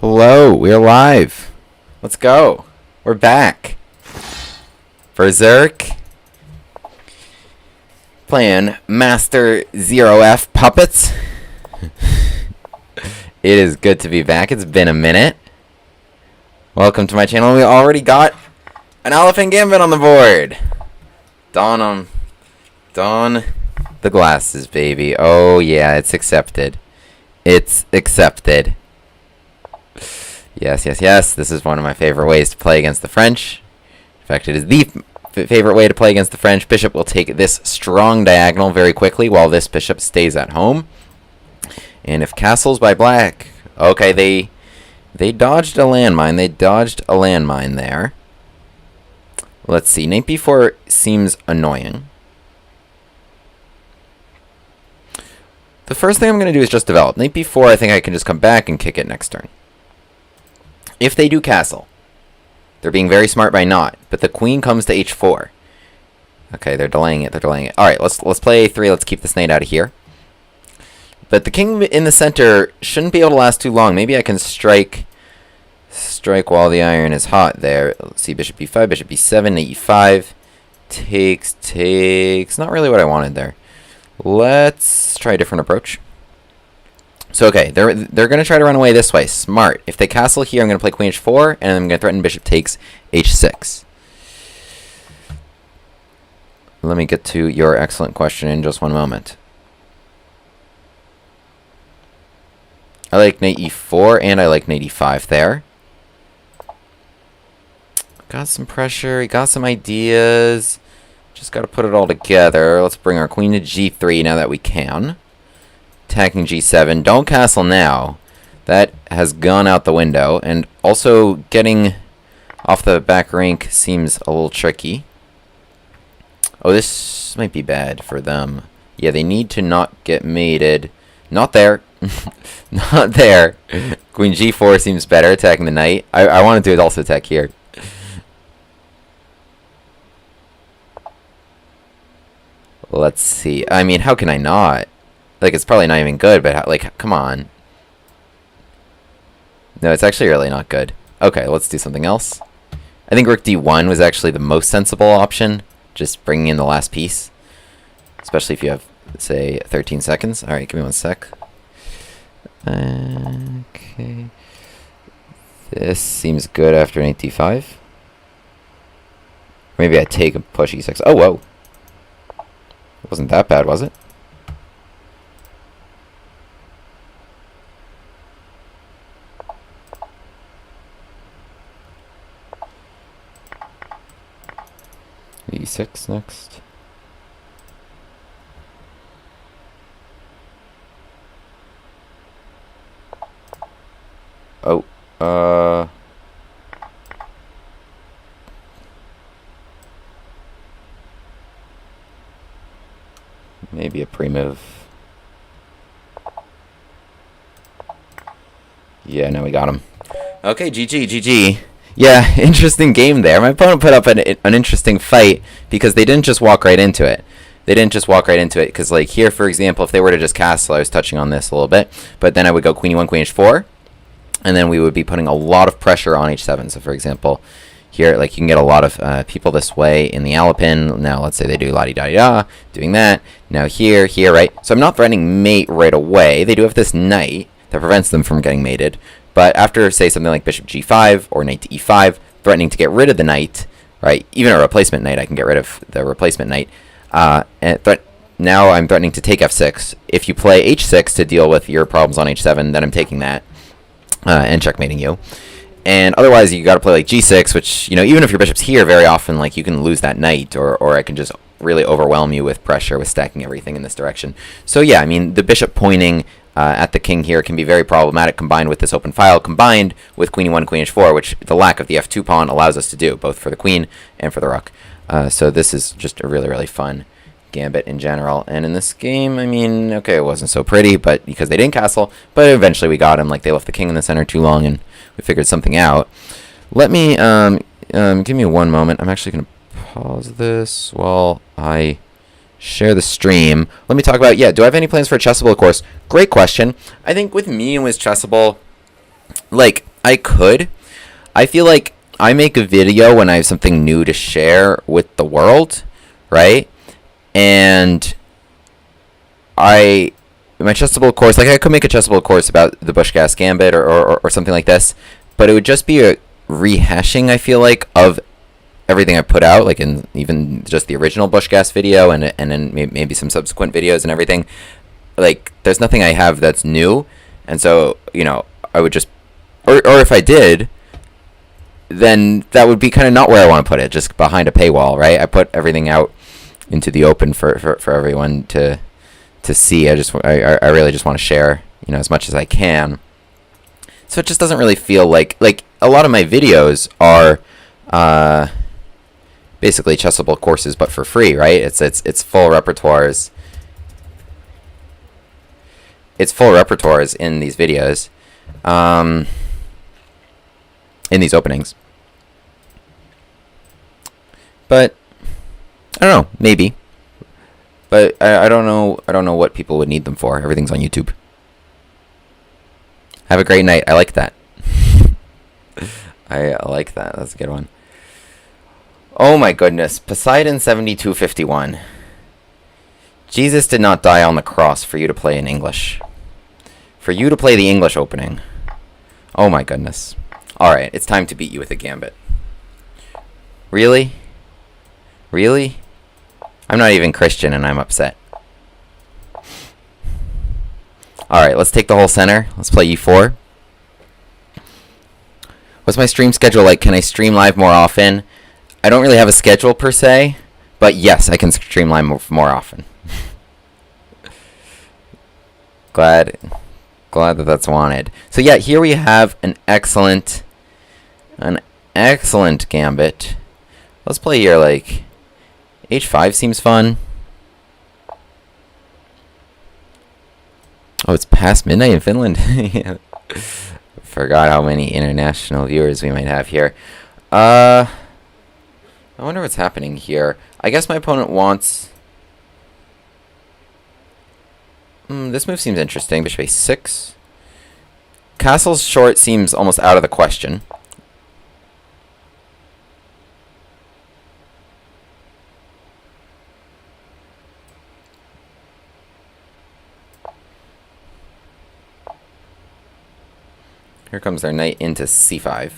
Hello, we're live. Let's go. We're back. Berserk. Playing Master 0F Puppets. It is good to be back. It's been a minute. Welcome to my channel. We already got an Alapin Gambit on the board. Don the glasses, baby. Oh yeah, it's accepted. It's accepted. Yes, yes, yes. This is one of my favorite ways to play against the French. In fact, it is the favorite way to play against the French. Bishop will take this strong diagonal very quickly while this bishop stays at home. And if castles by black... Okay, they dodged a landmine. They dodged a landmine there. Let's see. Knight b4 seems annoying. The first thing I'm going to do is just develop. Knight b4, I think I can just come back and kick it next turn. If they do castle, they're being very smart by not, but the queen comes to h4. Okay, they're delaying it. They're delaying it. All right, let's play a3. Let's keep this knight out of here. But the king in the center shouldn't be able to last too long. Maybe I can strike while the iron is hot there. Let's see, bishop b5, bishop b7, knight e5. Takes. Not really what I wanted there. Let's try a different approach. So, okay, they're going to try to run away this way. Smart. If they castle here, I'm going to play queen h4, and I'm going to threaten bishop takes h6. Let me get to your excellent question in just one moment. I like knight e4, and I like knight e5 there. Got some pressure. He got some ideas. Just got to put it all together. Let's bring our queen to g3 now that we can. Attacking g7. Don't castle now. That has gone out the window. And also getting off the back rank seems a little tricky. Oh, this might be bad for them. Yeah, they need to not get mated. Not there. Not there. Queen g4 seems better, attacking the knight. I want to do it also attack here. Let's see. I mean, how can I not? Like, it's probably not even good, but, like, come on. No, it's actually really not good. Okay, let's do something else. I think rook d1 was actually the most sensible option. Just bringing in the last piece. Especially if you have, say, 13 seconds. Alright, give me one sec. Okay. This seems good after knight d5. Maybe I take and push e6. Oh, whoa. It wasn't that bad, was it? e6 next. Oh, maybe a pre-move. Yeah, now we got him. Okay, GG. Yeah, interesting game there. My opponent put up an interesting fight because they didn't just walk right into it. They didn't just walk right into it because, like, here, for example, if they were to just castle, I was touching on this a little bit, but then I would go queen e1, queen h4, and then we would be putting a lot of pressure on h7. So, for example, here, like, you can get a lot of people this way in the Alapin. Now, let's say they do la-di-da-di-da, doing that. Now here, right? So I'm not threatening mate right away. They do have this knight that prevents them from getting mated. But after, say, something like bishop g5 or knight to e5, threatening to get rid of the knight, right? Even a replacement knight, I can get rid of the replacement knight. Now I'm threatening to take f6. If you play h6 to deal with your problems on h7, then I'm taking that and checkmating you. And otherwise, you got to play like g6, which, you know, even if your bishop's here, very often, like, you can lose that knight, or I can just really overwhelm you with pressure with stacking everything in this direction. So yeah, I mean, the bishop pointing at the king here can be very problematic, combined with this open file, combined with queen e1, queen h4, which the lack of the f2 pawn allows us to do, both for the queen and for the rook. So this is just a really, really fun gambit in general. And in this game, I mean, okay, it wasn't so pretty, but because they didn't castle, but eventually we got him. Like, they left the king in the center too long, and we figured something out. Let me, give me one moment. I'm actually going to pause this while I share the stream. Let me talk about, do I have any plans for a Chessable course? Great question. I think with me and with Chessable, like, I could. I feel like I make a video when I have something new to share with the world, right? And my chessable course, like I could make a chessable course about the Bushcast Gambit or something like this, but it would just be a rehashing, I feel like, of everything I put out, like in even just the original Bushcast video and then maybe some subsequent videos and everything. Like, there's nothing I have that's new, and so, you know, I would just, or if I did, then that would be kind of not where I want to put it, just behind a paywall, right? I put everything out into the open for everyone to see. I really just want to share, you know, as much as I can. So it just doesn't really feel like a lot of my videos are basically chessable courses, but for free, right? It's full repertoires. It's full repertoires in these videos, in these openings. But I don't know, maybe. But I don't know. I don't know what people would need them for. Everything's on YouTube. Have a great night. I like that. I like that. That's a good one. Oh my goodness. Poseidon 7251. Jesus did not die on the cross for you to play in English. For you to play the English opening. Oh my goodness. Alright, it's time to beat you with a gambit. Really? Really? I'm not even Christian and I'm upset. Alright, let's take the whole center. Let's play e4. What's my stream schedule like? Can I stream live more often? I don't really have a schedule per se, but yes, I can stream live more often. Glad that that's wanted. So yeah, here we have an excellent gambit. Let's play here, like, h5 seems fun. Oh, it's past midnight in Finland. Yeah. Forgot how many international viewers we might have here. I wonder what's happening here. I guess my opponent wants... this move seems interesting. Bishop a6. Castle's short seems almost out of the question. Here comes their knight into c5.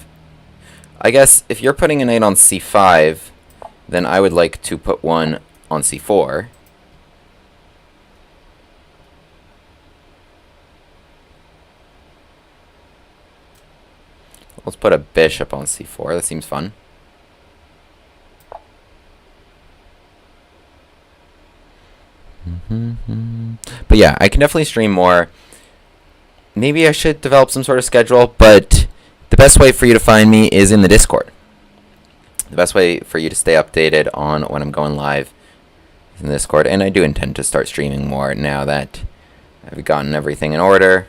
I guess if you're putting a knight on c5, then I would like to put one on c4. Let's put a bishop on c4. That seems fun. But yeah, I can definitely stream more. Maybe I should develop some sort of schedule, but the best way for you to find me is in the Discord. The best way for you to stay updated on when I'm going live is in the Discord. And I do intend to start streaming more now that I've gotten everything in order.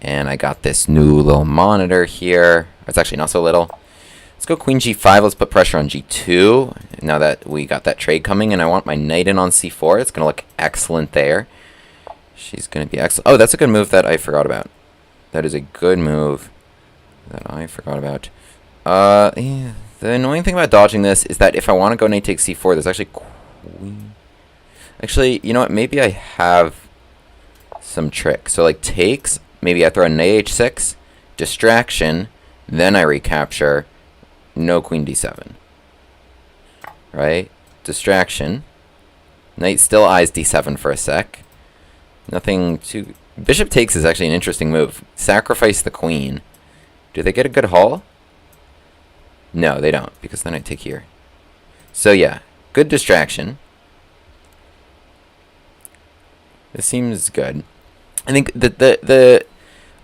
And I got this new little monitor here. It's actually not so little. Let's go queen g5. Let's put pressure on g2. Now that we got that trade coming, and I want my knight in on c4. It's going to look excellent there. She's going to be excellent. Oh, that's a good move that I forgot about. That is a good move that I forgot about. Yeah, the annoying thing about dodging this is that if I want to go knight takes c4, there's actually queen. Actually, you know what? Maybe I have some trick. So, like, takes. Maybe I throw a knight h6. Distraction. Then I recapture. No queen d7. Right? Distraction. Knight still eyes d7 for a sec. Nothing too... Bishop takes is actually an interesting move. Sacrifice the queen. Do they get a good haul? No, they don't, because then I take here. So yeah, good distraction. This seems good. I think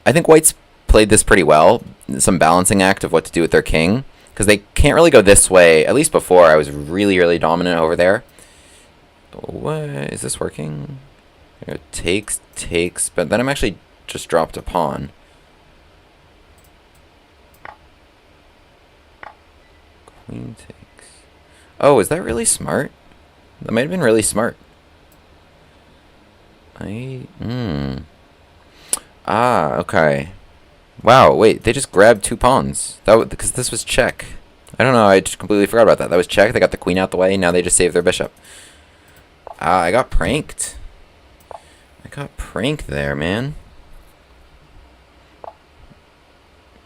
I think White's played this pretty well. Some balancing act of what to do with their king, because they can't really go this way. At least before, I was really dominant over there. What is this working? Takes, but then I'm actually just dropped a pawn. Queen takes. Oh, is that really smart? That might have been really smart. Ah, okay. Wow, wait, they just grabbed 2 pawns. Because this was check. I don't know, I just completely forgot about that. That was check, they got the queen out the way, now they just saved their bishop. I got pranked. I got pranked there, man.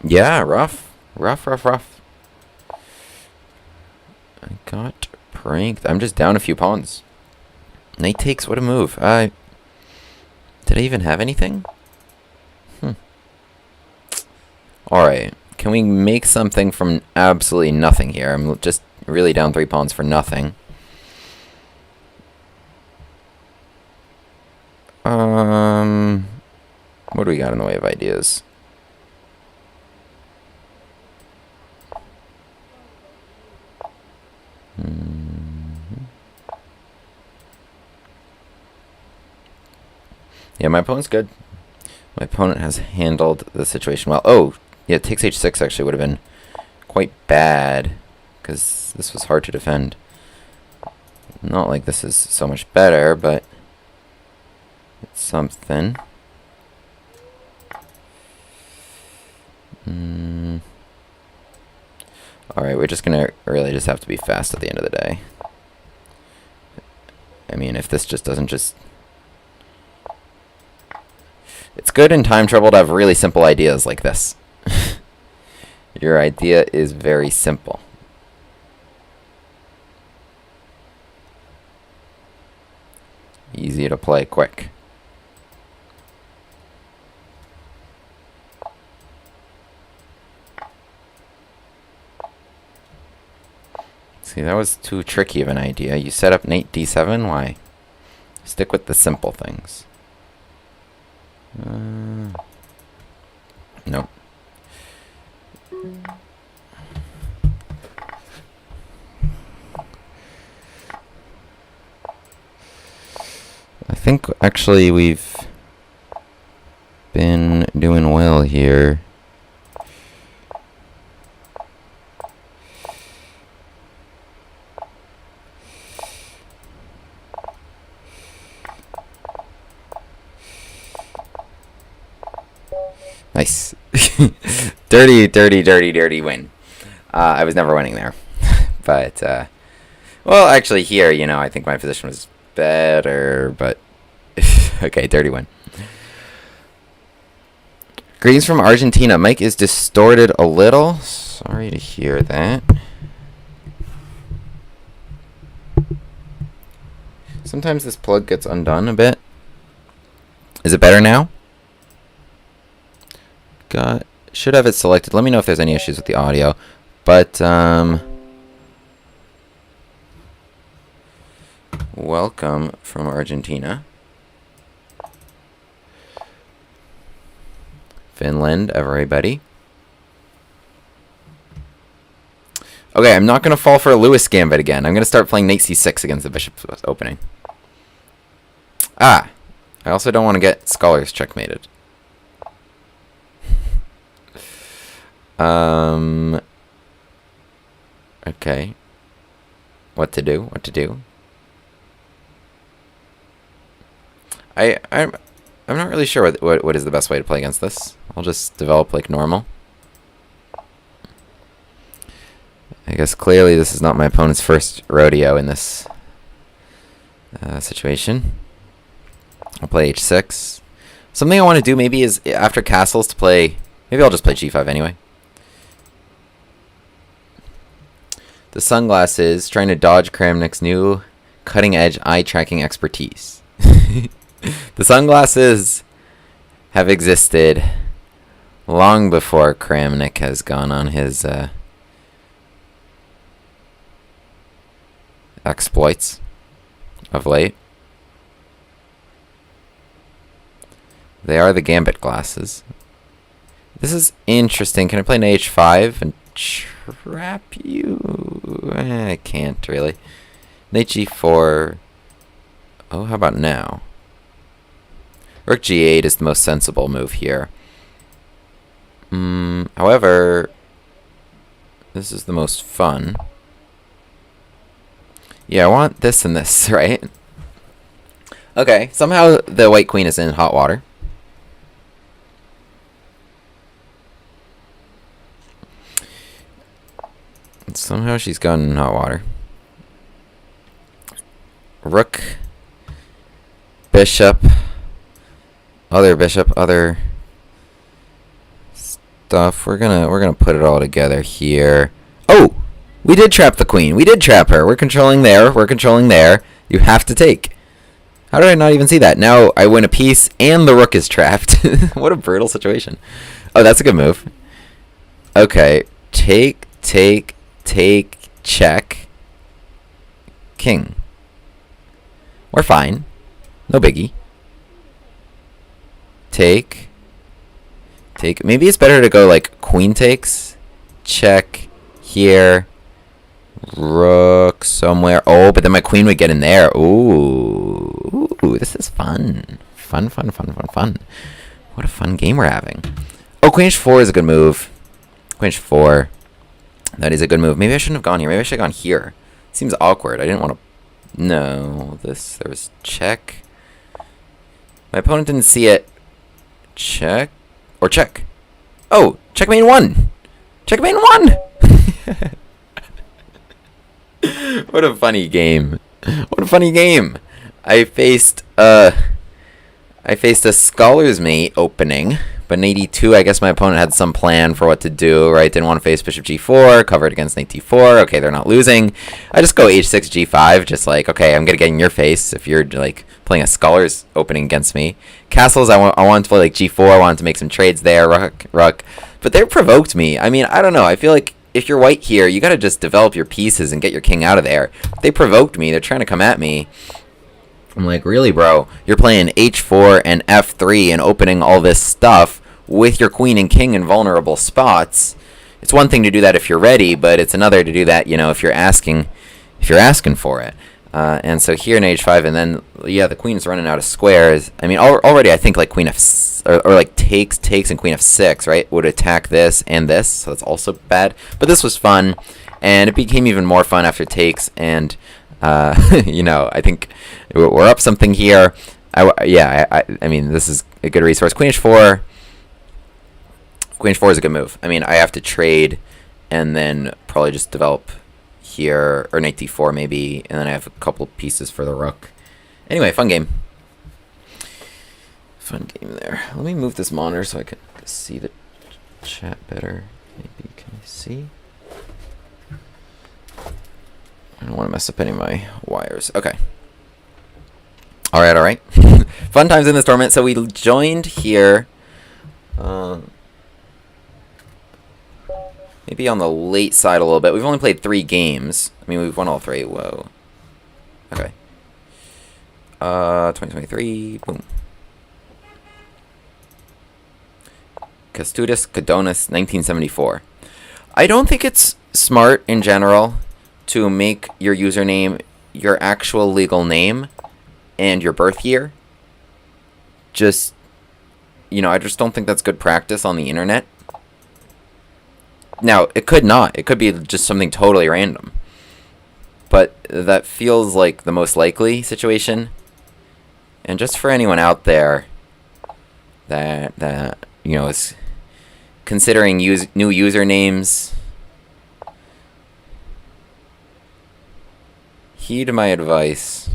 Yeah, rough. Rough. I got pranked. I'm just down a few pawns. Knight takes, what a move. Did I even have anything? Alright. Can we make something from absolutely nothing here? I'm just really down 3 pawns for nothing. What do we got in the way of ideas? Yeah, my opponent's good. My opponent has handled the situation well. Oh, yeah, takes h6 actually would have been quite bad, because this was hard to defend. Not like this is so much better, but it's something. Alright, we're just gonna really just have to be fast at the end of the day. I mean, if this just doesn't just... It's good in time trouble to have really simple ideas like this. Your idea is very simple. Easy to play quick. See, that was too tricky of an idea. You set up knight d7? Why? Stick with the simple things. Nope. I think actually we've been doing well here. Nice. Dirty win. I was never winning there. But, well, actually here, you know, I think my position was better, but, okay, dirty win. Greetings from Argentina. Mic is distorted a little. Sorry to hear that. Sometimes this plug gets undone a bit. Is it better now? Should have it selected. Let me know if there's any issues with the audio. But, welcome from Argentina. Finland, everybody. Okay, I'm not going to fall for a Lewis Gambit again. I'm going to start playing Knight c6 against the bishop opening. I also don't want to get scholars checkmated. Okay. What to do? I'm not really sure what is the best way to play against this. I'll just develop like normal. I guess clearly this is not my opponent's first rodeo in this situation. I'll play h6. Something I want to do maybe is after castles to play... Maybe I'll just play g5 anyway. The sunglasses trying to dodge Kramnik's new cutting-edge eye-tracking expertise. The sunglasses have existed long before Kramnik has gone on his exploits of late. They are the Gambit glasses. This is interesting. Can I play an h5 and trap you? I can't really. Knight g4. Oh, how about now? Rook g8 is the most sensible move here. However, this is the most fun. Yeah, I want this and this, right? Okay, somehow the white queen is in hot water. Somehow she's gone in hot water. Rook, bishop, other stuff. We're gonna put it all together here. Oh, we did trap the queen. We did trap her. We're controlling there. We're controlling there. You have to take. How did I not even see that? Now I win a piece and the rook is trapped. What a brutal situation. Oh, that's a good move. Okay, take, check, king. We're fine. No biggie. Take. Maybe it's better to go like queen takes, check, here, rook somewhere. Oh, but then my queen would get in there. Ooh, this is fun. Fun. What a fun game we're having. Oh, queen h4 is a good move. Queen h4. That is a good move. Maybe I shouldn't have gone here. Maybe I should have gone here. Seems awkward. I didn't want to... No. There was check. My opponent didn't see it. Check. Or check. Oh, checkmate 1. Checkmate 1. What a funny game. What a funny game. I faced a Scholar's Mate opening, but in 82, I guess my opponent had some plan for what to do, right? Didn't want to face bishop g4, covered against knight d4. Okay, they're not losing. I just go h6, g5, just like, okay, I'm going to get in your face if you're, like, playing a Scholar's opening against me. Castles, I wanted to play, like, g4. I wanted to make some trades there, rook. But they provoked me. I mean, I don't know. I feel like if you're white here, you got to just develop your pieces and get your king out of there. They provoked me. They're trying to come at me. I'm like, really, bro? You're playing h4 and f3 and opening all this stuff with your queen and king in vulnerable spots. It's one thing to do that if you're ready, but it's another to do that, you know, if you're asking for it. And so here in h5, and then yeah, the queen's running out of squares. I mean, already I think like queen f or like takes and queen f6, right, would attack this and this, so that's also bad. But this was fun, and it became even more fun after takes and. You know, I think we're up something here. I mean, this is a good resource. Queen h4 is a good move. I mean, I have to trade and then probably just develop here, or knight d4 maybe, and then I have a couple pieces for the rook. Anyway, fun game. Fun game there. Let me move this monitor so I can see the chat better. Maybe, can you see? I don't want to mess up any of my wires. Okay. All right. Fun times in this tournament. So we joined here. Maybe on the late side a little bit. We've only played 3 games. I mean, we've won all 3. Whoa. Okay. 2023. Boom. Kęstutis Kadonis, 1974. I don't think it's smart in general to make your username your actual legal name and your birth year. Just, you know, I just don't think that's good practice on the internet. Now, it could not. It could be just something totally random. But that feels like the most likely situation. And just for anyone out there that you know, is considering new usernames, heed my advice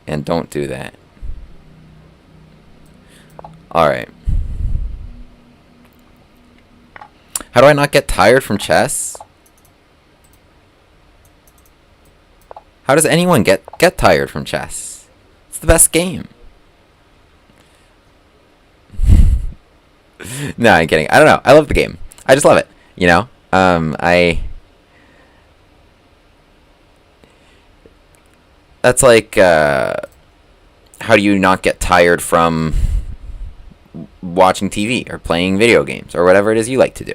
and don't do that. Alright. How do I not get tired from chess? How does anyone get tired from chess? It's the best game. No, I'm kidding. I don't know. I love the game. I just love it. You know? That's like, how do you not get tired from watching TV or playing video games or whatever it is you like to do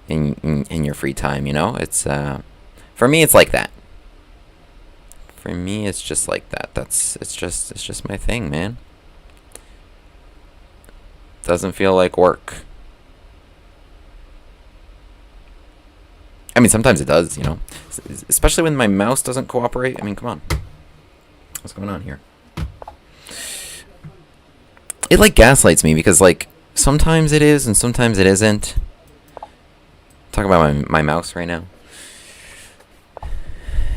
in your free time? You know, it's for me, it's like that. For me, it's just like that. It's just my thing, man. Doesn't feel like work. I mean, sometimes it does, you know. Especially when my mouse doesn't cooperate. I mean, come on. What's going on here? It, like, gaslights me because, like, sometimes it is and sometimes it isn't. talking about my mouse right now.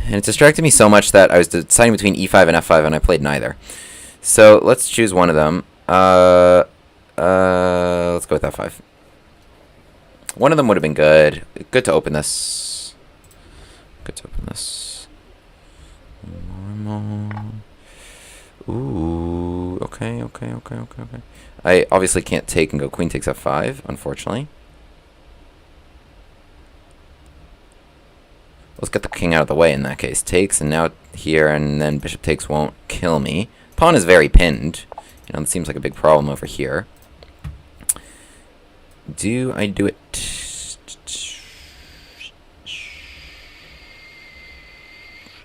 And it distracted me so much that I was deciding between e5 and f5, and I played neither. So let's choose one of them. Let's go with f5. One of them would have been good. Good to open this. Good to open this. Normal. Ooh. Okay. I obviously can't take and go queen takes f5, unfortunately. Let's get the king out of the way in that case. Takes, and now here, and then bishop takes won't kill me. Pawn is very pinned. You know, it seems like a big problem over here. Do I do it?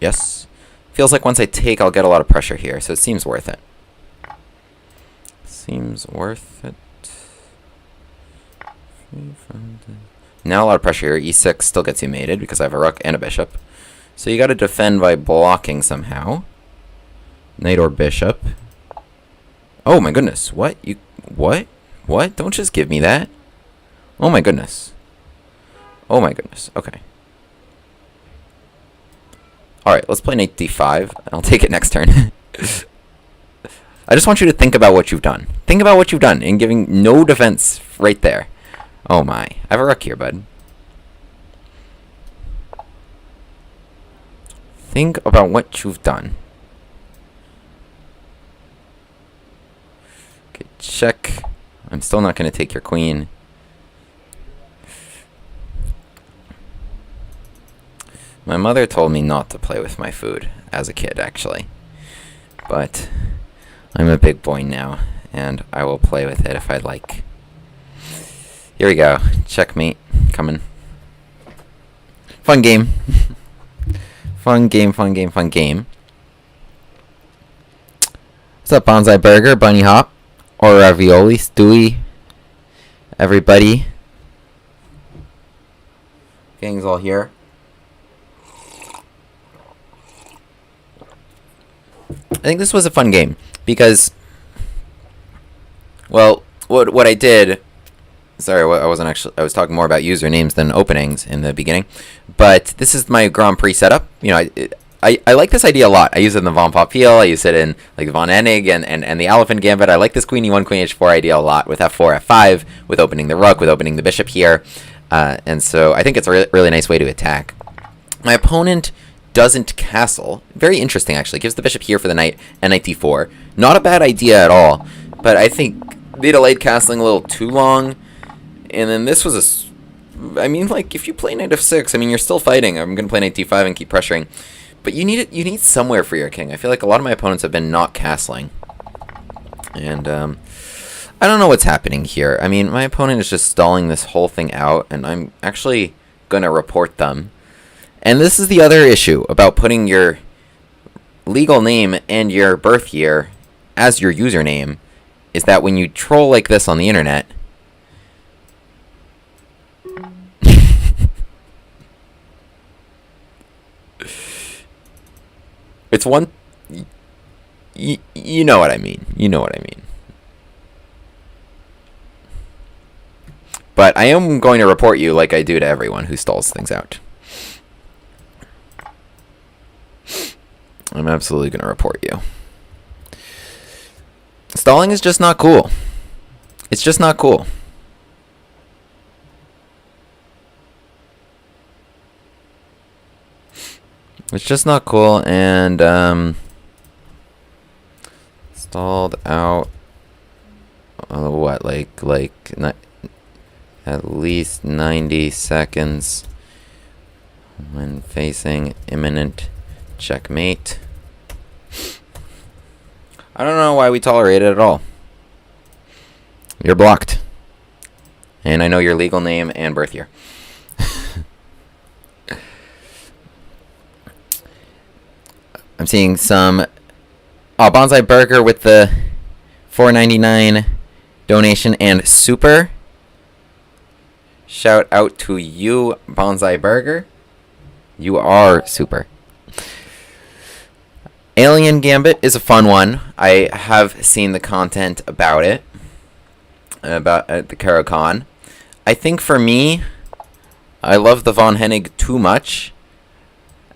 Yes. Feels like once I take, I'll get a lot of pressure here, so it seems worth it. Seems worth it. Now a lot of pressure here. E6 still gets you mated because I have a rook and a bishop. So you got to defend by blocking somehow. Knight or bishop. Oh my goodness. What? What? Don't just give me that. Oh my goodness. Oh my goodness. Okay. Alright, let's play knight d5. I'll take it next turn. I just want you to think about what you've done. Think about what you've done in giving no defense right there. Oh my. I have a rook here, bud. Think about what you've done. Okay, check. I'm still not going to take your queen. My mother told me not to play with my food as a kid, actually. But I'm a big boy now, and I will play with it if I'd like. Here we go. Checkmate. Coming. Fun game. Fun game. What's up, Bonsai Burger, Bunny Hop, or Ravioli, Stewie, everybody? Gang's all here. I think this was a fun game because, well, what I did. Sorry, I wasn't actually. I was talking more about usernames than openings in the beginning, but this is my Grand Prix setup. You know, I like this idea a lot. I use it in the Von Poppel. I use it in like Von Enig and the Alapin Gambit. I like this Queen E1, Queen H4 idea a lot with F4, F5, with opening the rook, with opening the bishop here, and so I think it's a really nice way to attack. My opponent doesn't castle. Very interesting, actually. Gives the bishop here for the knight and knight d4. Not a bad idea at all, but I think they delayed castling a little too long. And then this was I mean, like, if you play knight f6, I mean, you're still fighting. I'm going to play knight d5 and keep pressuring. But you need somewhere for your king. I feel like a lot of my opponents have been not castling. And, I don't know what's happening here. I mean, my opponent is just stalling this whole thing out, and I'm actually going to report them. And this is the other issue about putting your legal name and your birth year as your username, is that when you troll like this on the internet, it's one... You know what I mean. You know what I mean. But I am going to report you like I do to everyone who stalls things out. I'm absolutely going to report you. Stalling is just not cool. It's just not cool. It's just not cool, and stalled out. What, like at least 90 seconds when facing imminent checkmate. I don't know why we tolerate it at all. You're blocked, and I know your legal name and birth year. I'm seeing some Bonsai Burger with the $4.99 donation and super. Shout out to you, Bonsai Burger. You are super. Alien Gambit is a fun one. I have seen the content about it, about the Caro-Kann. I think for me, I love the von Hennig too much.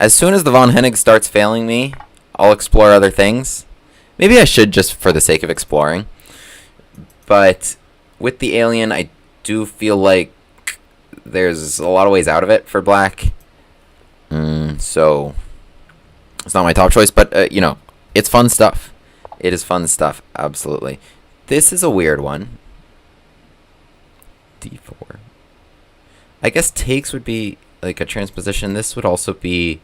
As soon as the von Hennig starts failing me, I'll explore other things. Maybe I should just for the sake of exploring. But with the alien, I do feel like there's a lot of ways out of it for black. So it's not my top choice, but you know, it's fun stuff. It is fun stuff, absolutely. This is a weird one. D4. I guess takes would be like a transposition. This would also be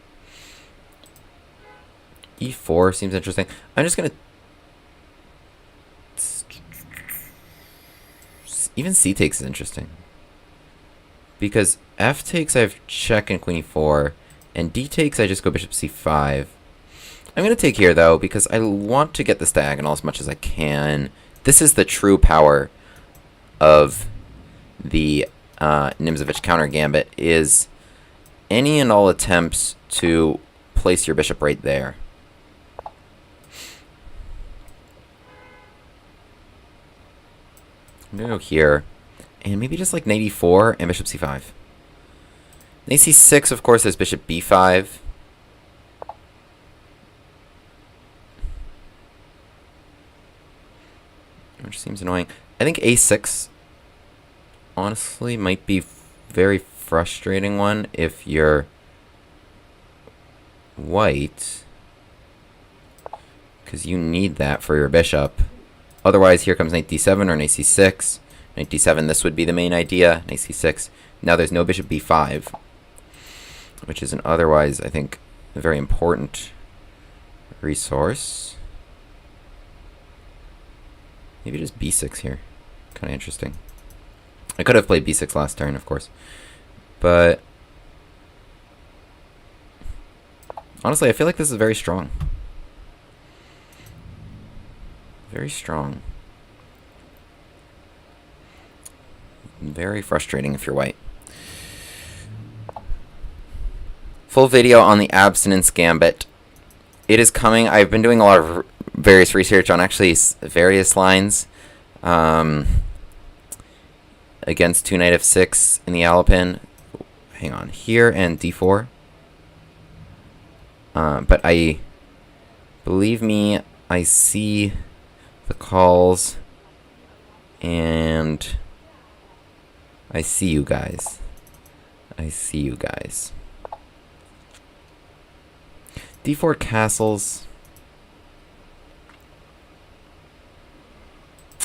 E4. Seems interesting. I'm just gonna even C takes is interesting because F takes I have check and queen E4, and D takes I just go bishop C5. I'm gonna take here though because I want to get this diagonal as much as I can. This is the true power of the Nimzovich counter gambit, is any and all attempts to place your bishop right there. I'm gonna go here and maybe just like knight e4 and bishop c5. Knight c6, of course, there's bishop b5. Which seems annoying. I think a6 honestly might be very frustrating one if you're white, because you need that for your bishop. Otherwise, here comes knight d7 or knight c6. Knight d7, this would be the main idea. Knight c6. Now there's no bishop b5, which is an otherwise, I think, a very important resource. Maybe just b6 here. Kind of interesting. I could have played b6 last turn, of course. But honestly, I feel like this is very strong. Very strong. Very frustrating if you're white. Full video on the abstinence gambit. It is coming. I've been doing a lot of various research on actually various lines against 2 knight f6 in the Alapin. Hang on, here and d4. But I believe me, I see the calls and I see you guys. I see you guys. d4 castles.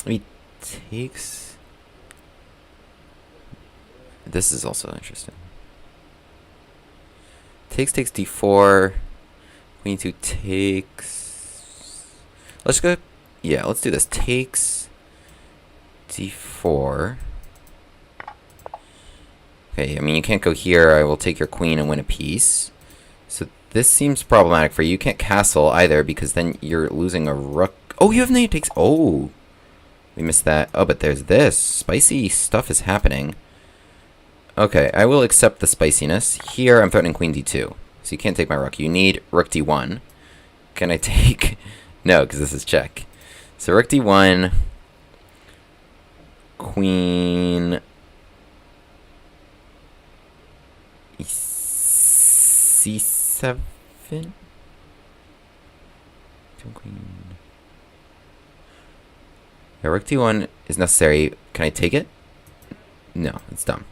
He takes. This is also interesting. Takes d4. Queen 2 takes. Let's go. Yeah, let's do this. Takes d4. Okay, I mean, you can't go here. I will take your queen and win a piece. So this seems problematic for you. You can't castle either because then you're losing a rook. Oh, you have knight takes. Oh, we missed that. Oh, but there's this. Spicy stuff is happening. Okay, I will accept the spiciness. Here, I'm threatening queen d2. So you can't take my rook. You need rook d1. Can I take... No, because this is check. So rook d1. Queen... c7? Queen... Yeah, rook d1 is necessary. Can I take it? No, it's dumb.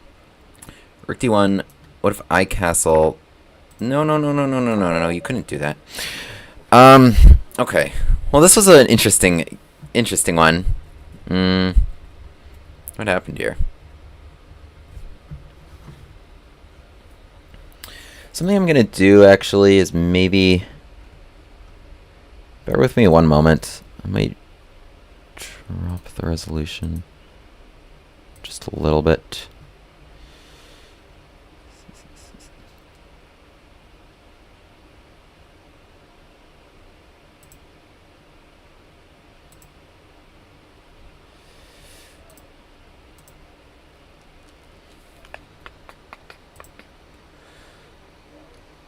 Rook d1. What if I castle? No, you couldn't do that. Okay. Well, this was an interesting one. What happened here? Something I'm gonna do actually is maybe... Bear with me one moment. I might drop the resolution just a little bit.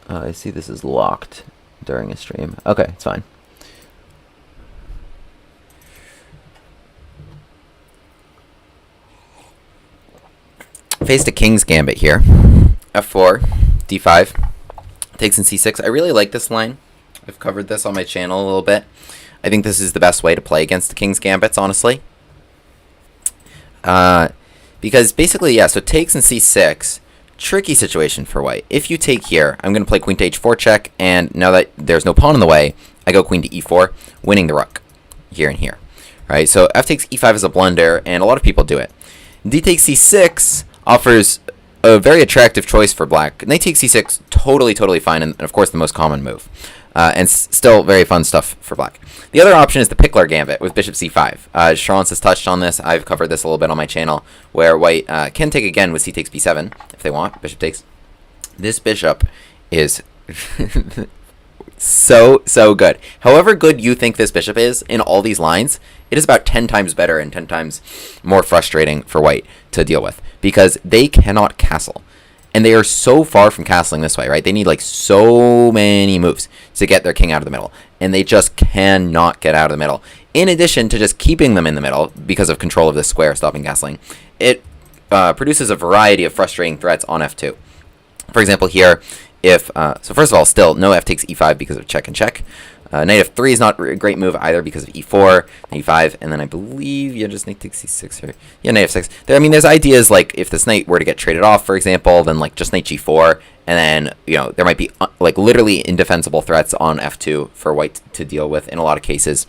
I see this is locked during a stream. Okay, it's fine. Faced a King's Gambit here. f4, d5, takes in c6. I really like this line. I've covered this on my channel a little bit. I think this is the best way to play against the king's gambits, honestly. Because basically, yeah, so takes in c6, tricky situation for white. If you take here, I'm going to play queen to h4 check, and now that there's no pawn in the way, I go queen to e4, winning the rook here and here. Right, so f takes e5 is a blunder, and a lot of people do it. D takes c6 offers a very attractive choice for black. Knight takes c6, totally fine, and of course the most common move. And still very fun stuff for black. The other option is the Pickler Gambit with bishop c5. Charles has touched on this. I've covered this a little bit on my channel, where white can take again with c takes b7 if they want. Bishop takes. This bishop is so good. However good you think this bishop is in all these lines, it is about 10 times better and 10 times more frustrating for white to deal with, because they cannot castle. And they are so far from castling this way, right? They need like so many moves to get their king out of the middle, and they just cannot get out of the middle. In addition to just keeping them in the middle because of control of this square stopping castling, it produces a variety of frustrating threats on f2. For example, here, if so first of all, still no f takes e5 because of check and check. Knight f3 is not a great move either because of e4, e5, and then I believe, yeah, just knight takes c6 here. Yeah, knight f6. I mean, there's ideas like if this knight were to get traded off, for example, then like just knight g4, and then, you know, there might be like literally indefensible threats on f2 for white to deal with in a lot of cases.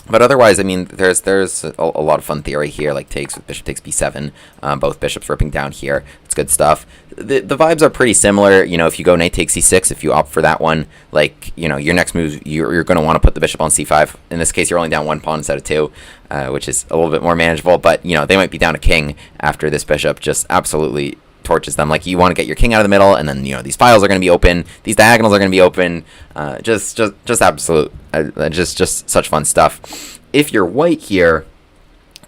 But otherwise, I mean, there's a lot of fun theory here, like takes with bishop takes b7, both bishops ripping down here. It's good stuff. The vibes are pretty similar. You know, if you go knight takes c6, if you opt for that one, like, you know, your next move, you're going to want to put the bishop on c5. In this case, you're only down one pawn instead of two, which is a little bit more manageable. But, you know, they might be down a king after this bishop just absolutely torches them. Like, you want to get your king out of the middle, and then, you know, these files are going to be open, these diagonals are going to be open. Just absolute, just such fun stuff. If you're white here,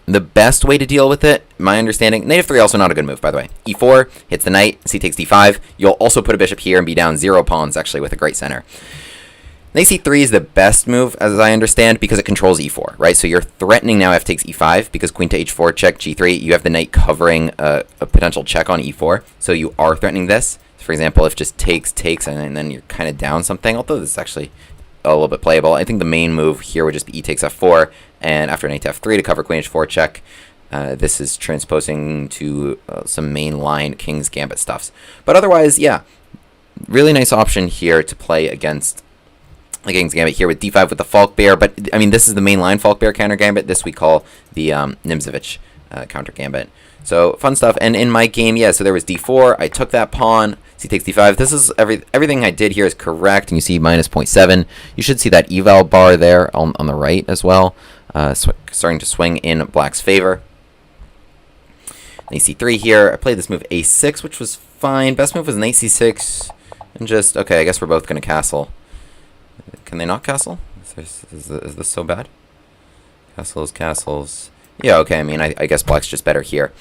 the best way to deal with it, my understanding, knight f3 also not a good move, by the way. e4 hits the knight, c takes d5. You'll also put a bishop here and be down 0 pawns, actually, with a great center. Knight c3 is the best move, as I understand, because it controls e4, right? So you're threatening now f takes e5, because queen to h4 check g3, you have the knight covering a potential check on e4, so you are threatening this. For example, if just takes, and then you're kind of down something, although this is actually a little bit playable. I think the main move here would just be e takes f4, and after knight to f3 to cover queen h4 check. This is transposing to some mainline King's Gambit stuffs. But otherwise, yeah, really nice option here to play against the King's Gambit here with d5 with the Falk Bear. But, I mean, this is the mainline Falk Bear counter Gambit. This we call the Nimzovich counter Gambit. So, fun stuff. And in my game, yeah, so there was d4. I took that pawn. C takes d5. This is everything I did here is correct, and you see minus 0.7. You should see that eval bar there on the right as well, starting to swing in black's favor. Knight c3 here. I played this move a6, which was fine. Best move was knight c6, and just, okay, I guess we're both going to castle. Can they not castle? Is this so bad? Castles. Yeah, okay, I mean, I guess black's just better here.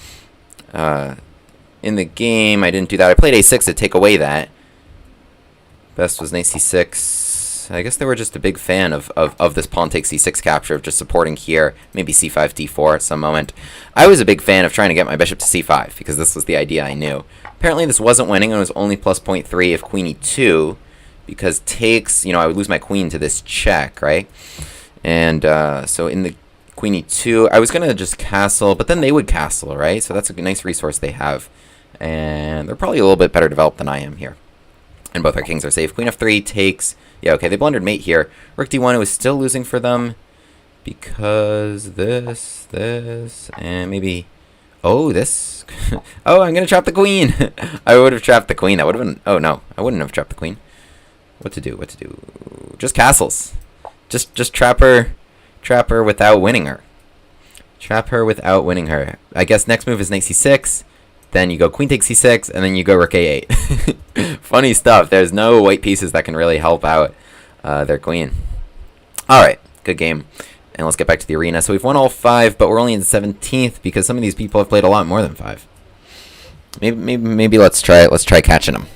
In the game, I didn't do that. I played a6 to take away that. Best was knight c6. I guess they were just a big fan of this pawn takes c6 capture, of just supporting here, maybe c5, d4 at some moment. I was a big fan of trying to get my bishop to c5, because this was the idea I knew. Apparently this wasn't winning, and it was only plus 0.3 if queen e2, because takes, you know, I would lose my queen to this check, right? And so in the queen e2, I was going to just castle, but then they would castle, right? So that's a nice resource they have. And they're probably a little bit better developed than I am here. And both our kings are safe. Queen f3 takes. Yeah, okay, they blundered mate here. Rook d1, it was still losing for them because this, and maybe... Oh, this... Oh, I'm going to trap the queen! I would have trapped the queen. That would have been... Oh, no, I wouldn't have trapped the queen. What to do? Just castles. Just trap her without winning her. Trap her without winning her. I guess next move is knight c6. Then you go queen takes c6, and then you go rook a8. Funny stuff. There's no white pieces that can really help out their queen. Alright, good game. And let's get back to the arena. So we've won all 5, but we're only in 17th because some of these people have played a lot more than 5. Maybe let's try catching them.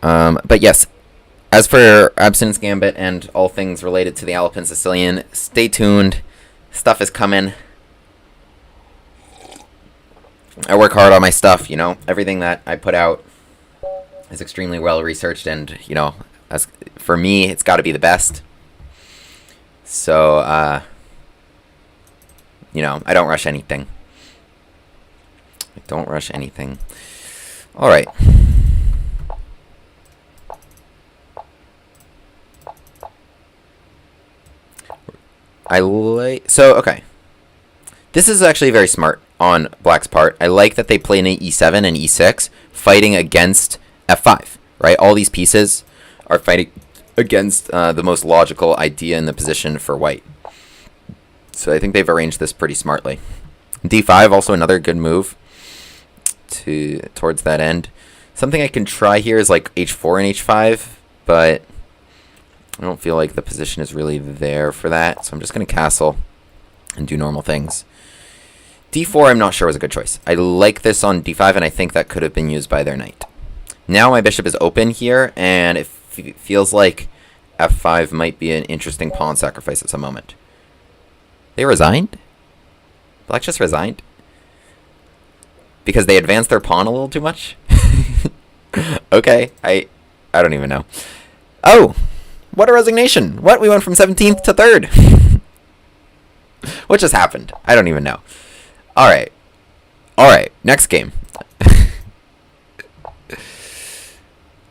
But yes, as for Abstinence Gambit and all things related to the Alapin Sicilian, stay tuned. Stuff is coming. I work hard on my stuff, you know. Everything that I put out is extremely well researched, and, you know, as for me, it's got to be the best. So, you know, I don't rush anything. I don't rush anything. All right. So, okay. This is actually very smart on Black's part. I like that they play an e7 and e6, fighting against f5, right? All these pieces are fighting against the most logical idea in the position for White. So I think they've arranged this pretty smartly. d5, also another good move towards that end. Something I can try here is like h4 and h5, but I don't feel like the position is really there for that, so I'm just going to castle and do normal things. d4 I'm not sure was a good choice. I like this on d5, and I think that could have been used by their knight. Now my bishop is open here, and it feels like f5 might be an interesting pawn sacrifice at some moment. They resigned? Black just resigned? Because they advanced their pawn a little too much? Okay, I don't even know. Oh! What a resignation! What? We went from 17th to 3rd! What just happened? I don't even know. Alright. Alright, next game.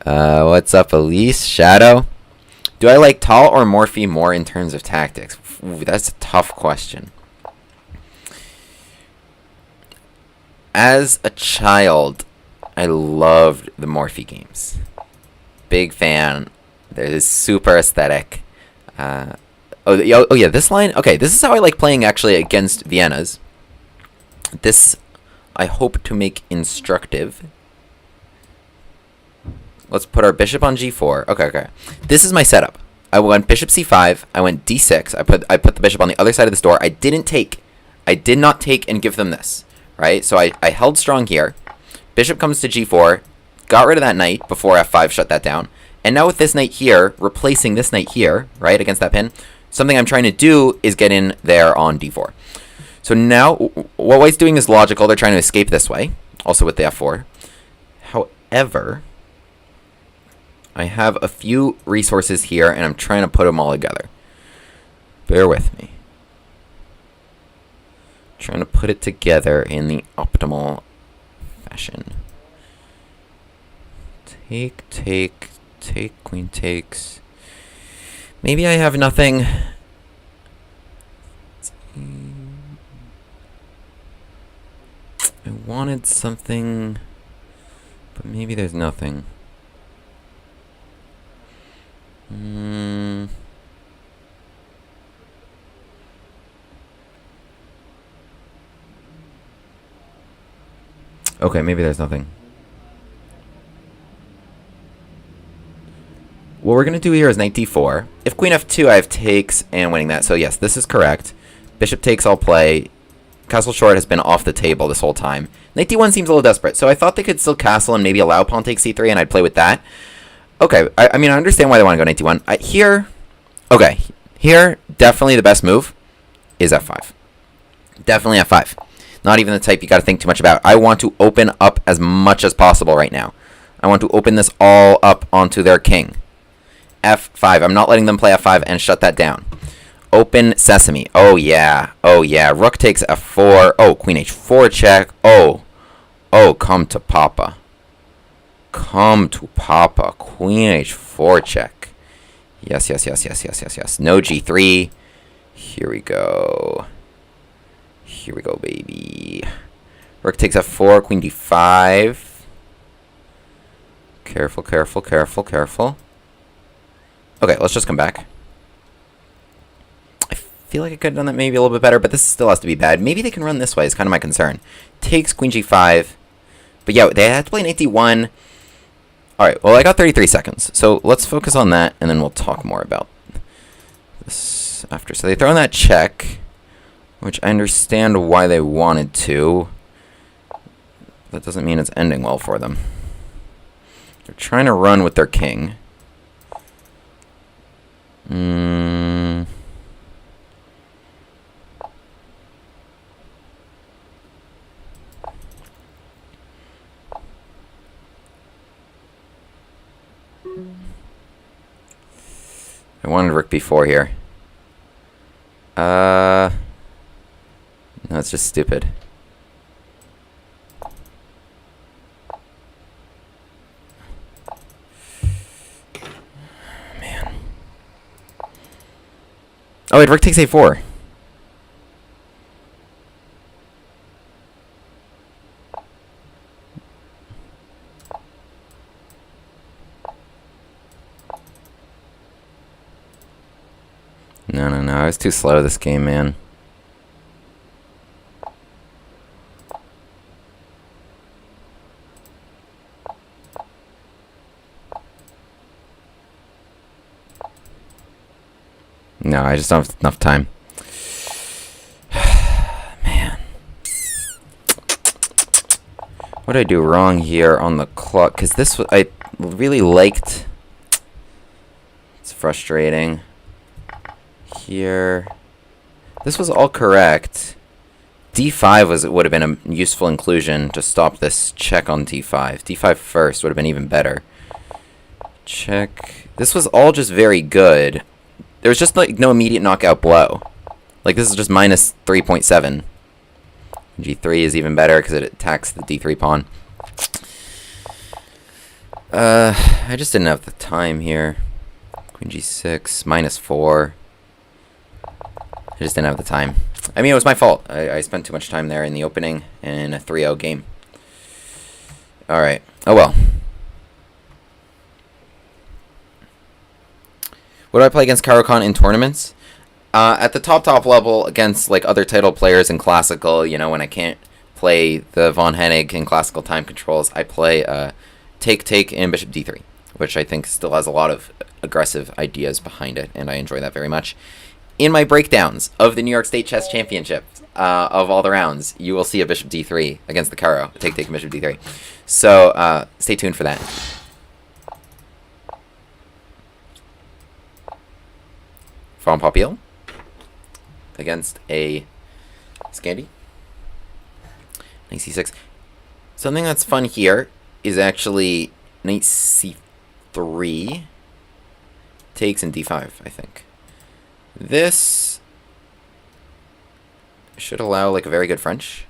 What's up, Elise? Shadow? Do I like Tall or Morphe more in terms of tactics? Ooh, that's a tough question. As a child, I loved the Morphe games. Big fan. They're super aesthetic. Oh yeah, this line. Okay, this is how I like playing actually against Vienna's. This I hope to make instructive. Let's put our bishop on g4. Okay. This is my setup. I went bishop c5. I went d6. I put the bishop on the other side of this door. I did not take and give them this. Right? So I held strong here. Bishop comes to g4. Got rid of that knight before f5 shut that down. And now with this knight here, replacing this knight here, right, against that pin, something I'm trying to do is get in there on d4. So now, what White's doing is logical. They're trying to escape this way, also with the f4. However, I have a few resources here, and I'm trying to put them all together. Bear with me. Trying to put it together in the optimal fashion. Take, queen takes. Maybe I have nothing. I wanted something, but maybe there's nothing. Okay, maybe there's nothing. What we're going to do here is knight d4. If queen f2, I have takes and winning that. So yes, this is correct. Bishop takes, I'll play. Castle short has been off the table this whole time. Knight d1 seems a little desperate. So I thought they could still castle and maybe allow pawn takes c3, and I'd play with that. Okay, I mean, I understand why they want to go knight d1. Here, definitely the best move is f5. Definitely f5. Not even the type you got to think too much about. I want to open up as much as possible right now. I want to open this all up onto their king. f5. I'm not letting them play f5 and shut that down. Open sesame. Oh, yeah. Oh, yeah. Rook takes f4. Oh, queen h4 check. Oh, come to papa. Come to papa. Queen h4 check. Yes. No g3. Here we go. Here we go, baby. Rook takes f4. Queen d5. Careful. Okay, let's just come back. I feel like I could have done that maybe a little bit better, but this still has to be bad. Maybe they can run this way is kind of my concern. Takes queen g5. But yeah, they have to play an 8d1. Alright, well, I got 33 seconds. So let's focus on that, and then we'll talk more about this after. So they throw in that check, which I understand why they wanted to. That doesn't mean it's ending well for them. They're trying to run with their king. I wanted rook b4 here. No, it's just stupid. Man. Oh wait, rook takes a4. No, I was too slow this game, man. No, I just don't have enough time. Man. What did I do wrong here on the clock? Because this was, I really liked... It's frustrating. Here. This was all correct. d5 would have been a useful inclusion to stop this check on d5. d5 first would have been even better. Check. This was all just very good. There was just like no immediate knockout blow. Like this is just minus 3.7. g3 is even better because it attacks the d3 pawn. I just didn't have the time here. Queen g6, minus 4. I just didn't have the time. I mean, it was my fault. I spent too much time there in the opening and in a 3-0 game. Alright. Oh well. What do I play against Caro-Kann in tournaments? At the top level, against like other title players in classical, you know, when I can't play the Von Hennig in classical time controls, I play take and bishop d3, which I think still has a lot of aggressive ideas behind it, and I enjoy that very much. In my breakdowns of the New York State Chess Championship, of all the rounds, you will see a bishop d3 against the Caro. Take and bishop d3. So stay tuned for that. Von Popiel against a Scandi. Knight c6. Something that's fun here is actually knight c3 takes in d5, I think. This should allow like a very good French.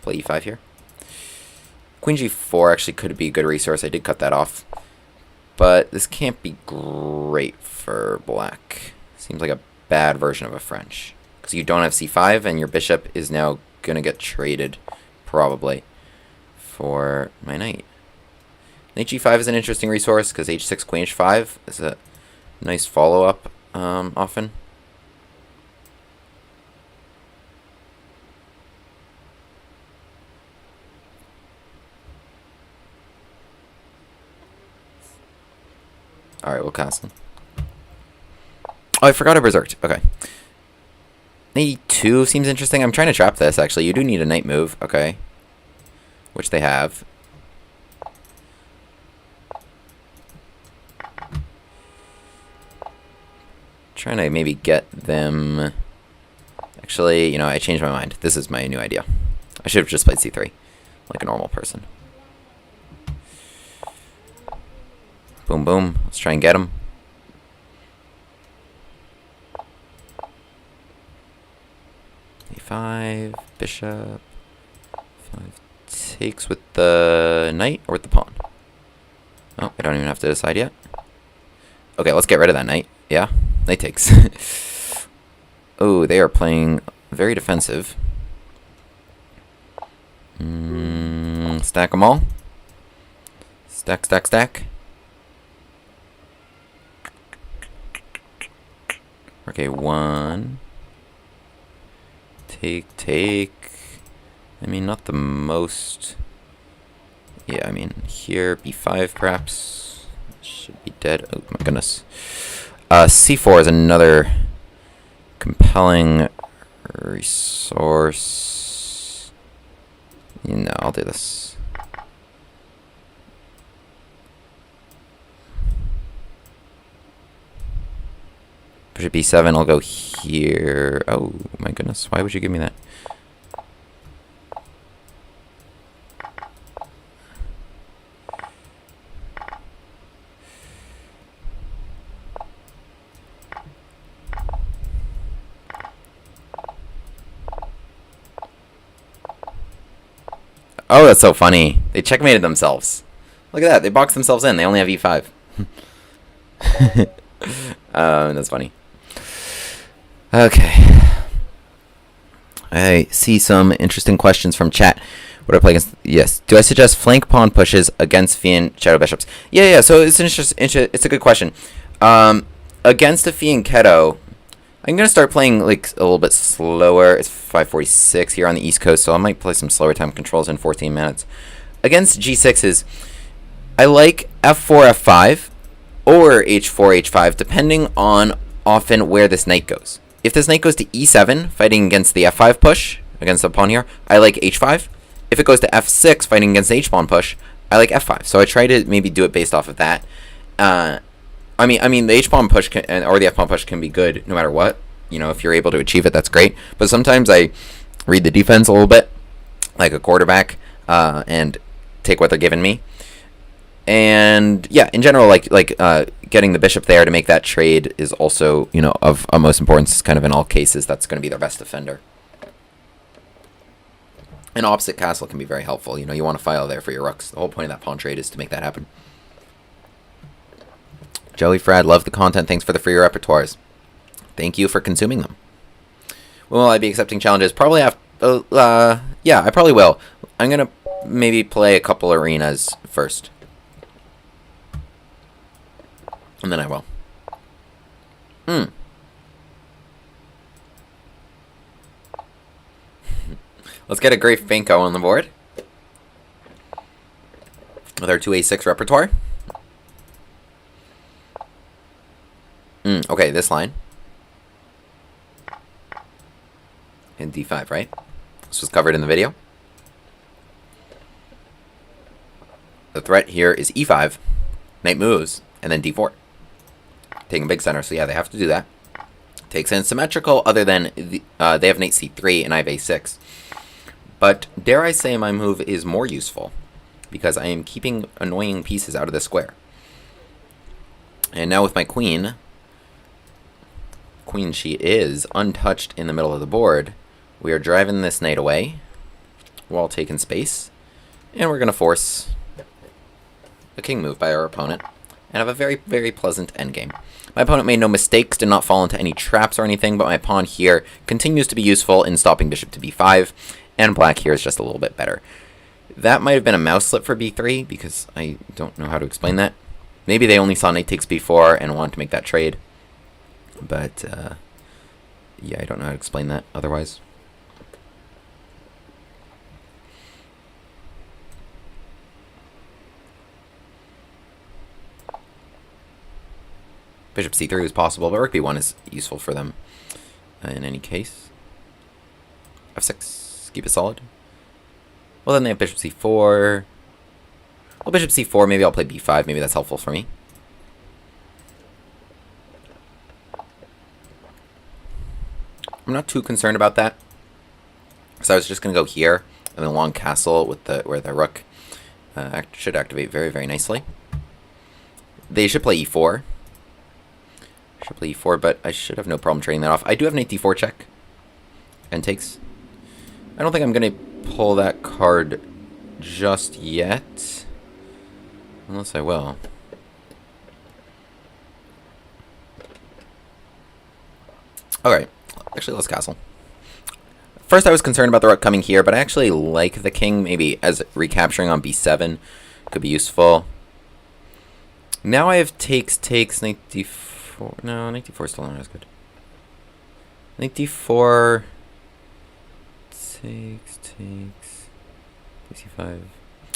Play e5 here. Queen g4 actually could be a good resource. I did cut that off. But this can't be great for black. Seems like a bad version of a French. Because you don't have c5, and your bishop is now going to get traded, probably, for my knight. Knight g5 is an interesting resource, because h6, queen h5 is a nice follow-up, often. Alright, we'll castle. Oh, I forgot I berserked. Okay. Knight e2 seems interesting. I'm trying to trap this, actually. You do need a knight move. Okay. Which they have. Trying to maybe get them... Actually, you know, I changed my mind. This is my new idea. I should have just played c3. Like a normal person. Boom, boom. Let's try and get him. a5, bishop. 5 takes with the knight or with the pawn. Oh, I don't even have to decide yet. Okay, let's get rid of that knight. Yeah, knight takes. Oh, they are playing very defensive. Stack them all. Stack, stack, stack. Okay, 1. Take. I mean, not the most. Yeah, I mean, here, b5 perhaps. Should be dead. Oh my goodness. c4 is another compelling resource. No, I'll do this. Bishop b7, I'll go here. Oh my goodness, why would you give me that? Oh, that's so funny. They checkmated themselves. Look at that. They boxed themselves in. They only have e5. That's funny. Okay. I see some interesting questions from chat. What do I play against? Yes. Do I suggest flank pawn pushes against Fian Shadow Bishops? Yeah. So it's it's a good question. Against a Fian Keto, I'm going to start playing like a little bit slower. It's 5:46 here on the East Coast, so I might play some slower time controls in 14 minutes. Against G6s, I like F4, F5, or H4, H5, depending on often where this knight goes. If this knight goes to E7, fighting against the F5 push, against the pawn here, I like H5. If it goes to F6, fighting against the H-pawn push, I like F5. So I try to maybe do it based off of that. I mean, the H-pawn push or the F-pawn push can be good no matter what. You know, if you're able to achieve it, that's great. But sometimes I read the defense a little bit, like a quarterback, and take what they're giving me. And yeah, in general, like getting the bishop there to make that trade is also, you know, of utmost importance. Kind of in all cases, that's going to be their best defender. An opposite castle can be very helpful. You know, you want to file there for your rooks. The whole point of that pawn trade is to make that happen. Joey Frad, love the content. Thanks for the free repertoires. Thank you for consuming them. Will I be accepting challenges? Probably after. Yeah, I probably will. I'm gonna maybe play a couple arenas first, and then I will. Let's get a Graif Banco on the board with our 2a6 repertoire. Okay, this line. And d5, right? This was covered in the video. The threat here is e5. Knight moves, and then d4. Taking big center, so yeah, they have to do that. Takes in symmetrical, other than they have knight c3 and I have a6. But dare I say my move is more useful, because I am keeping annoying pieces out of the square. And now with my queen, she is untouched in the middle of the board. We are driving this knight away while taking space, and we're going to force a king move by our opponent and have a very, very pleasant endgame. My opponent made no mistakes, did not fall into any traps or anything, but my pawn here continues to be useful in stopping bishop to b5, and black here is just a little bit better. That might have been a mouse slip for b3, because I don't know how to explain that. Maybe they only saw knight takes b4 and wanted to make that trade. But, yeah, I don't know how to explain that otherwise. Bishop c3 is possible, but rook b1 is useful for them in any case. f6, keep it solid. Well, then they have bishop c4. Well, bishop c4, maybe I'll play b5. Maybe that's helpful for me. I'm not too concerned about that, so I was just going to go here and then long castle with where the rook should activate very, very nicely. They should play e4. Should play e4, but I should have no problem trading that off. I do have knight d4 check and takes. I don't think I'm going to pull that card just yet, unless I will. Okay. Actually, let's castle. First, I was concerned about the rook coming here, but I actually like the king. Maybe as recapturing on b7 could be useful. Now I have takes, knight d4. No, knight d4 is still not as good. Knight d4. Takes. d5.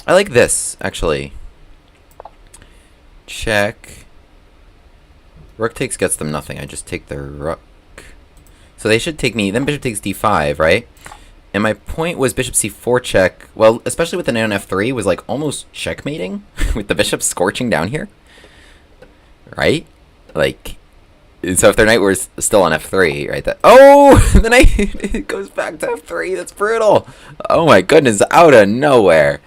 I like this, actually. Check. Rook takes gets them nothing. I just take their rook. So they should take me, then bishop takes d5, right? And my point was bishop c4 check, well, especially with the knight on f3, was like almost checkmating with the bishop scorching down here. Right? Like, so if their knight was still on f3, right? Oh, the knight it goes back to f3, that's brutal. Oh my goodness, out of nowhere.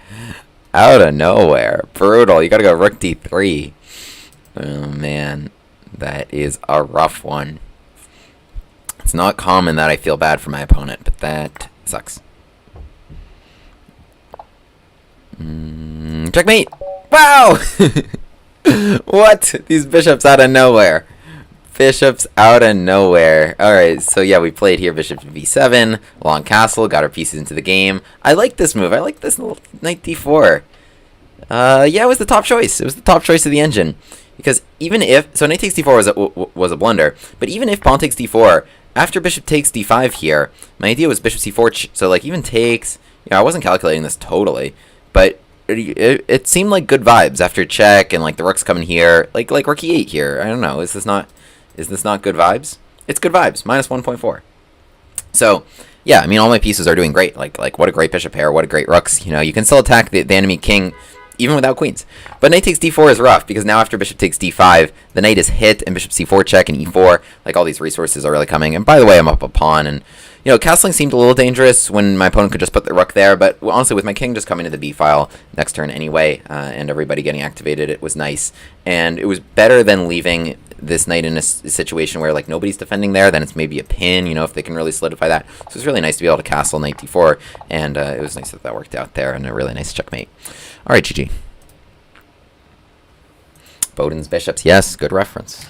Out of nowhere. Brutal, you gotta go rook d3. Oh man, that is a rough one. It's not common that I feel bad for my opponent, but that sucks. Checkmate! Wow! What? These bishops out of nowhere. Bishops out of nowhere. Alright, so yeah, we played here bishop to b7, long castle, got our pieces into the game. I like this move. I like this little knight d4. Yeah, it was the top choice. It was the top choice of the engine. Because even if... So knight takes d4 was a blunder. But even if pawn takes d4, after bishop takes d5 here, my idea was bishop c4, so like even takes... I wasn't calculating this totally. But it seemed like good vibes after check and like the rook's coming here. Like rook e8 here. I don't know. Is this not good vibes? It's good vibes. Minus 1.4. So... yeah, I mean, all my pieces are doing great. Like what a great bishop pair, what a great rooks. You can still attack the enemy king even without queens. But knight takes d4 is rough, because now after bishop takes d5, the knight is hit, and bishop c4 check, and e4. Like, all these resources are really coming. And by the way, I'm up a pawn, and, castling seemed a little dangerous when my opponent could just put the rook there, but honestly, with my king just coming to the b file next turn anyway, and everybody getting activated, it was nice. And it was better than leaving this knight in a situation where, like, nobody's defending there, then it's maybe a pin, if they can really solidify that. So it's really nice to be able to castle knight d4, and it was nice that worked out there, and a really nice checkmate. Alright, GG. Bowden's bishops. Yes, good reference.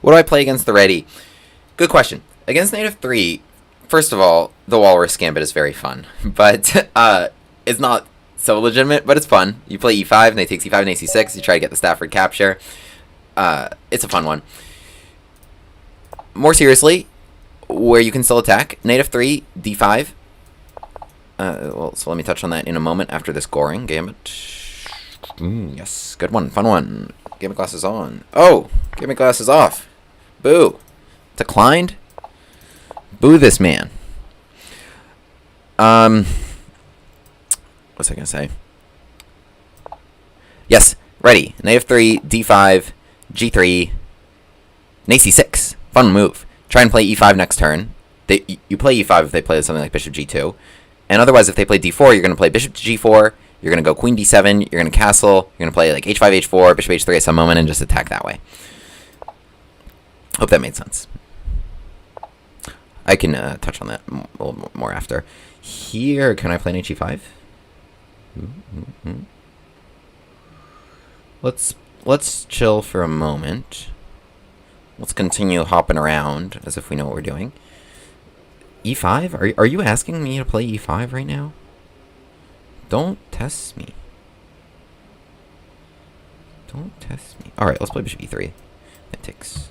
What do I play against the ready? Good question. Against knight f3, first of all, the walrus gambit is very fun, but it's not so legitimate, but it's fun. You play e5, knight takes e5, knight c6, you try to get the Stafford capture. It's a fun one. More seriously, where you can still attack, knight f3, d5. So let me touch on that in a moment after this Goring gambit. Yes, good one, fun one. Gambit glass is on. Oh, gambit glass is off. Boo. Declined. Boo this man. What was I gonna say? Yes, ready. Knight f3, d5, g3, knight c6. Fun move. Try and play e5 next turn. You play e5 if they play something like bishop g2. And otherwise, if they play d4, you're going to play bishop to g4, you're going to go queen d7, you're going to castle, you're going to play like h5, h4, bishop h3 at some moment, and just attack that way. Hope that made sense. I can touch on that a little more after. Here, can I play knight g5? Let's chill for a moment. Let's continue hopping around as if we know what we're doing. e5? Are you asking me to play e5 right now? Don't test me. Don't test me. Alright, let's play bishop e3. That takes...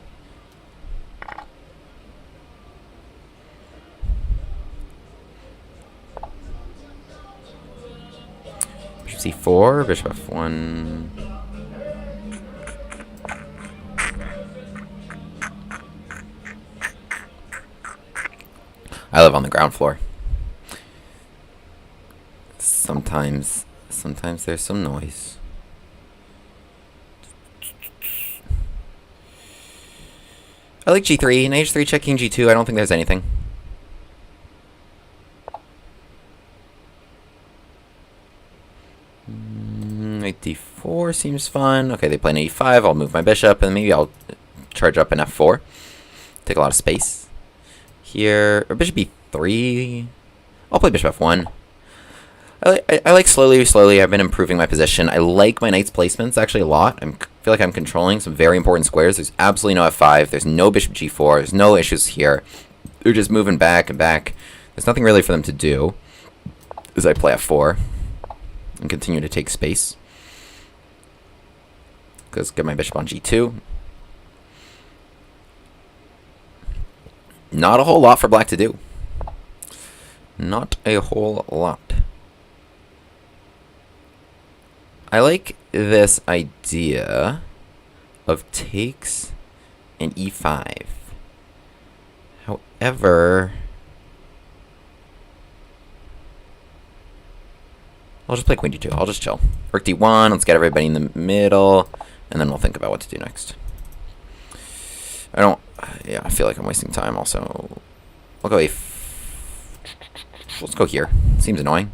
bishop c4, bishop f1... I live on the ground floor. Sometimes there's some noise. I like g3, knight h3, check king g2. I don't think there's anything. Knight d4 seems fun. Okay, they play knight e5. I'll move my bishop, and maybe I'll charge up an f4. Take a lot of space. Here, or bishop e3. I'll play bishop f1. I like slowly. I've been improving my position. I like my knight's placements actually a lot. I feel like I'm controlling some very important squares. There's absolutely no f5. There's no bishop g4. There's no issues here. They're just moving back and back. There's nothing really for them to do as I play f4 and continue to take space. Let's get my bishop on g2. Not a whole lot for black to do. Not a whole lot. I like this idea of takes and e5. However, I'll just play queen d2. I'll just chill. Rook d1. Let's get everybody in the middle, and then we'll think about what to do next. Yeah, I feel like I'm wasting time also. I'll go let's go here. Seems annoying.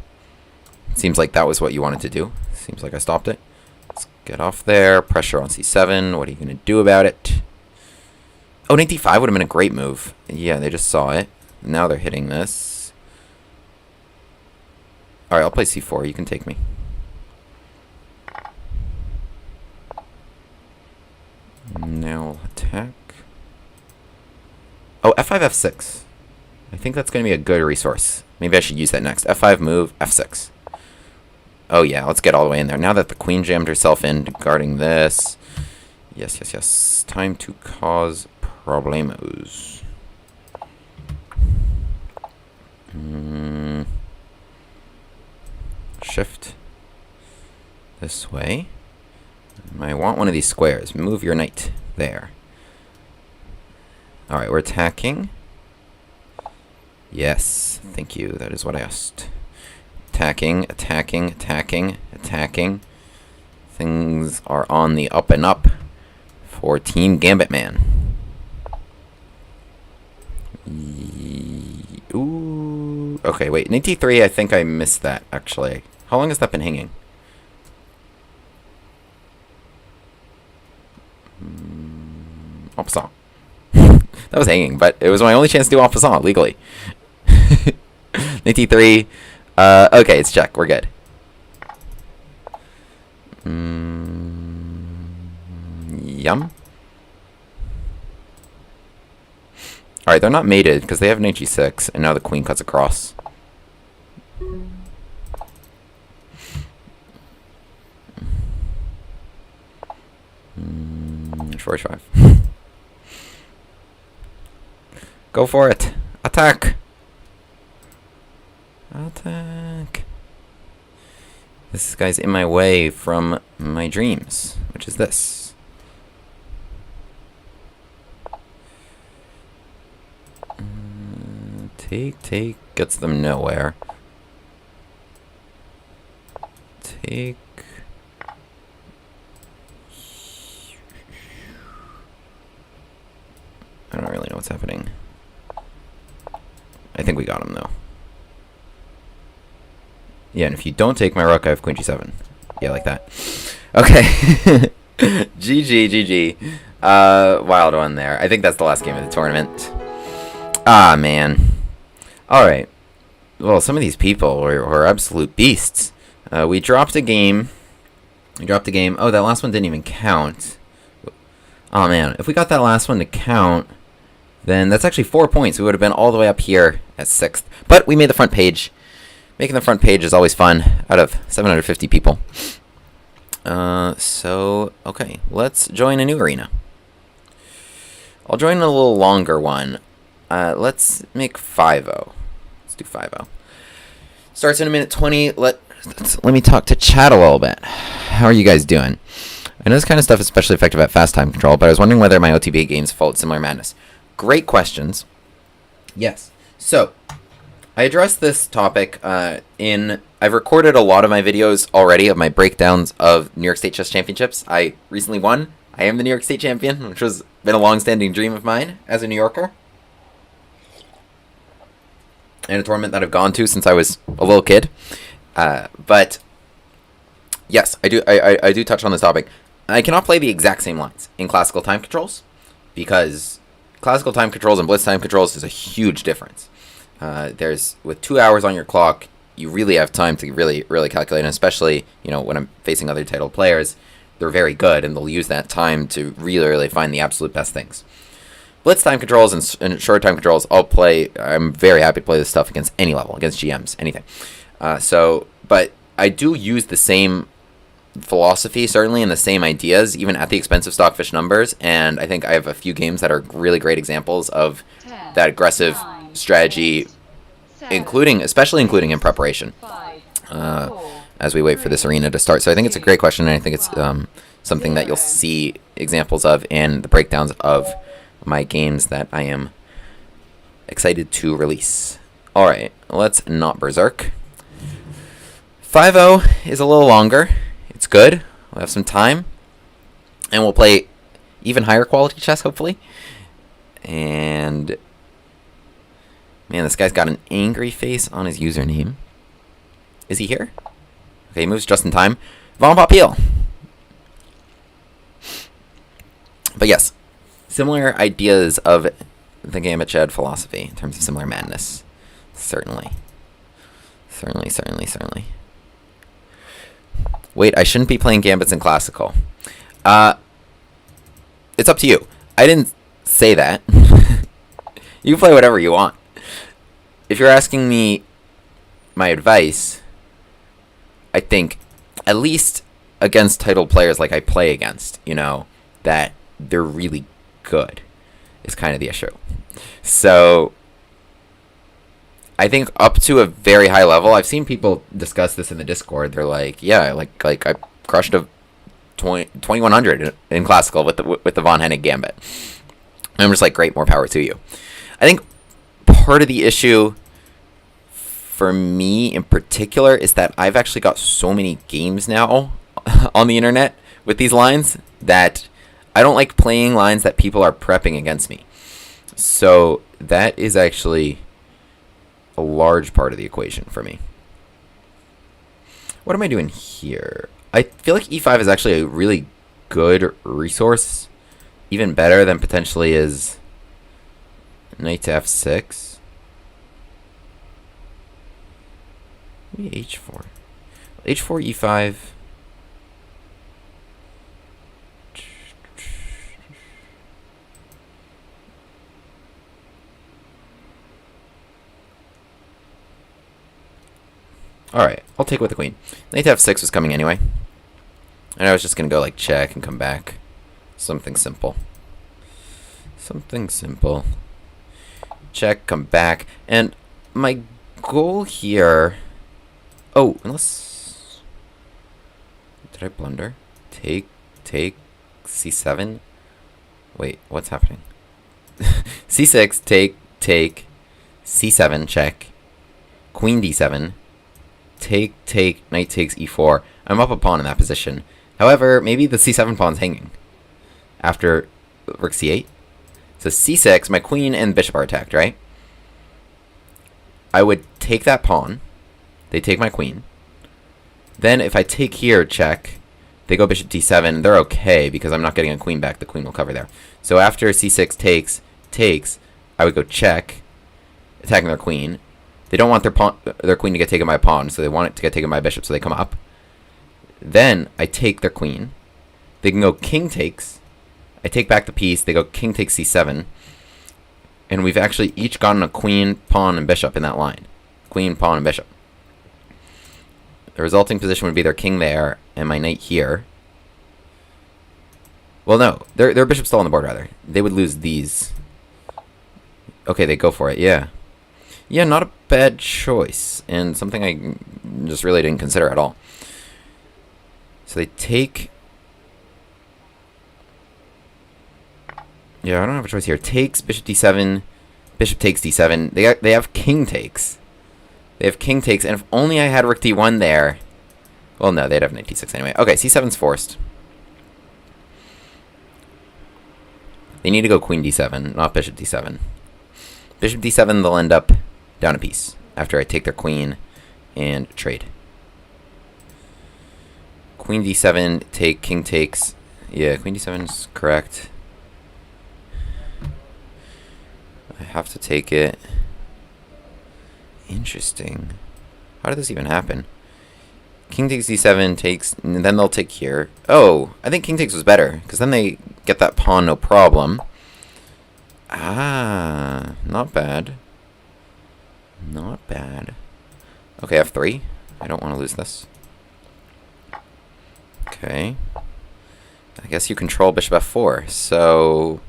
Seems like that was what you wanted to do. Seems like I stopped it. Let's get off there. Pressure on c7. What are you going to do about it? Oh, knight d5 would have been a great move. Yeah, they just saw it. Now they're hitting this. Alright, I'll play c4. You can take me. Now attack. Oh, f5, f6. I think that's going to be a good resource. Maybe I should use that next. f5 move, f6. Oh yeah, let's get all the way in there. Now that the queen jammed herself in guarding this. Yes, yes, yes. Time to cause problemos. Shift this way. I want one of these squares. Move your knight there. Alright, we're attacking. Yes, thank you. That is what I asked. Attacking, attacking, attacking, attacking. Things are on the up and up for Team Gambit Man. Ooh. Okay, wait. Knight d3, I think I missed that, actually. How long has that been hanging? En passant. That was hanging, but it was my only chance to do en passant legally. Knight d3. Okay, it's check. We're good. Yum. Alright, they're not mated because they have knight g6, and now the queen cuts across. 45. Go for it. Attack. Attack. This guy's in my way from my dreams, which is this. Take, gets them nowhere. Take. I don't really know what's happening. I think we got him, though. Yeah, and if you don't take my rook, I have queen g7. Yeah, like that. Okay. GG. Wild one there. I think that's the last game of the tournament. Ah, man. Alright. Well, some of these people were absolute beasts. We dropped a game. Oh, that last one didn't even count. Oh, man. If we got that last one to count, then that's actually 4 points. We would have been all the way up here at 6th. But we made the front page. Making the front page is always fun out of 750 people. Okay. Let's join a new arena. I'll join a little longer one. Let's make 5-0. Let's do 5-0. Starts in a minute 20. Let me talk to chat a little bit. How are you guys doing? I know this kind of stuff is especially effective at fast time control, but I was wondering whether my OTB games followed similar madness. Great questions. Yes. So, I addressed this topic I've recorded a lot of my videos already of my breakdowns of New York State Chess Championships. I recently won. I am the New York State champion, which has been a long-standing dream of mine as a New Yorker. And a tournament that I've gone to since I was a little kid. But, yes, I do touch on this topic. I cannot play the exact same lines in classical time controls, because classical time controls and blitz time controls is a huge difference. With 2 hours on your clock, you really have time to really calculate, and especially, when I'm facing other titled players, they're very good, and they'll use that time to really find the absolute best things. Blitz time controls and short time controls, I'm very happy to play this stuff against any level, against GMs, anything. But I do use the same philosophy, certainly, and the same ideas, even at the expense of stockfish numbers, and I think I have a few games that are really great examples of that aggressive strategy, especially including in preparation, as we wait for this arena to start. So I think it's a great question, and I think it's something that you'll see examples of in the breakdowns of my games that I am excited to release. Alright, let's not berserk. 5-0 is a little longer. It's good. We'll have some time. And we'll play even higher quality chess, hopefully. And man, this guy's got an angry face on his username. Is he here? Okay, he moves just in time. Von Papil. But yes, similar ideas of the Gambit Shed philosophy in terms of similar madness. Certainly. Certainly. Wait, I shouldn't be playing Gambits in Classical. It's it's up to you. I didn't say that. You can play whatever you want. If you're asking me my advice, I think at least against titled players like I play against, you know, that they're really good is kind of the issue. So I think up to a very high level, I've seen people discuss this in the Discord. They're like, yeah, like I crushed a 2100 in classical with the Von Hennig Gambit. And I'm just like, great, more power to you. I think part of the issue for me in particular is that I've actually got so many games now on the internet with these lines that I don't like playing lines that people are prepping against me. So that is actually a large part of the equation for me. What am I doing here? I feel like e5 is actually a really good resource. Even better than potentially is knight to f6. Maybe h4. h4, e5. Alright, I'll take with the queen. Knight to f6 was coming anyway. And I was just going to go like check and come back. Something simple. Something simple. Check, come back. And my goal here... Oh, unless... Did I blunder? Take, c7? Wait, what's happening? c6, take, c7, check. Queen d7. Take, knight takes e4. I'm up a pawn in that position. However, maybe the c7 pawn's hanging. After rook c8. So c6, my queen and bishop are attacked, right? I would take that pawn. They take my queen. Then if I take here, check. They go bishop d7. They're okay because I'm not getting a queen back. The queen will cover there. So after c6 takes, I would go check, attacking their queen. They don't want their queen to get taken by a pawn, so they want it to get taken by a bishop, so they come up. Then I take their queen. They can go king takes. I take back the piece. They go king takes c7. And we've actually each gotten a queen, pawn, and bishop in that line. Queen, pawn, and bishop. The resulting position would be their king there, and my knight here. Well, no. Their bishop's still on the board, rather. They would lose these. Okay, they go for it, yeah. Yeah, not a bad choice, and something I just really didn't consider at all. So they take... Yeah, I don't have a choice here. Takes, bishop d7, bishop takes d7. They have king takes. They have king takes, and if only I had rook d1 there... Well, no, they'd have knight d6 anyway. Okay, c7's forced. They need to go queen d7, not bishop d7. Bishop d7, they'll end up down a piece after I take their queen and trade. Queen d7, take, king takes. Yeah, queen d7 is correct. I have to take it. Interesting. How did this even happen? King takes d7, takes, and then they'll take here. Oh, I think king takes was better, because then they get that pawn no problem. Ah, not bad. Not bad. Okay, f3. I don't want to lose this. Okay. I guess you control bishop f4, so...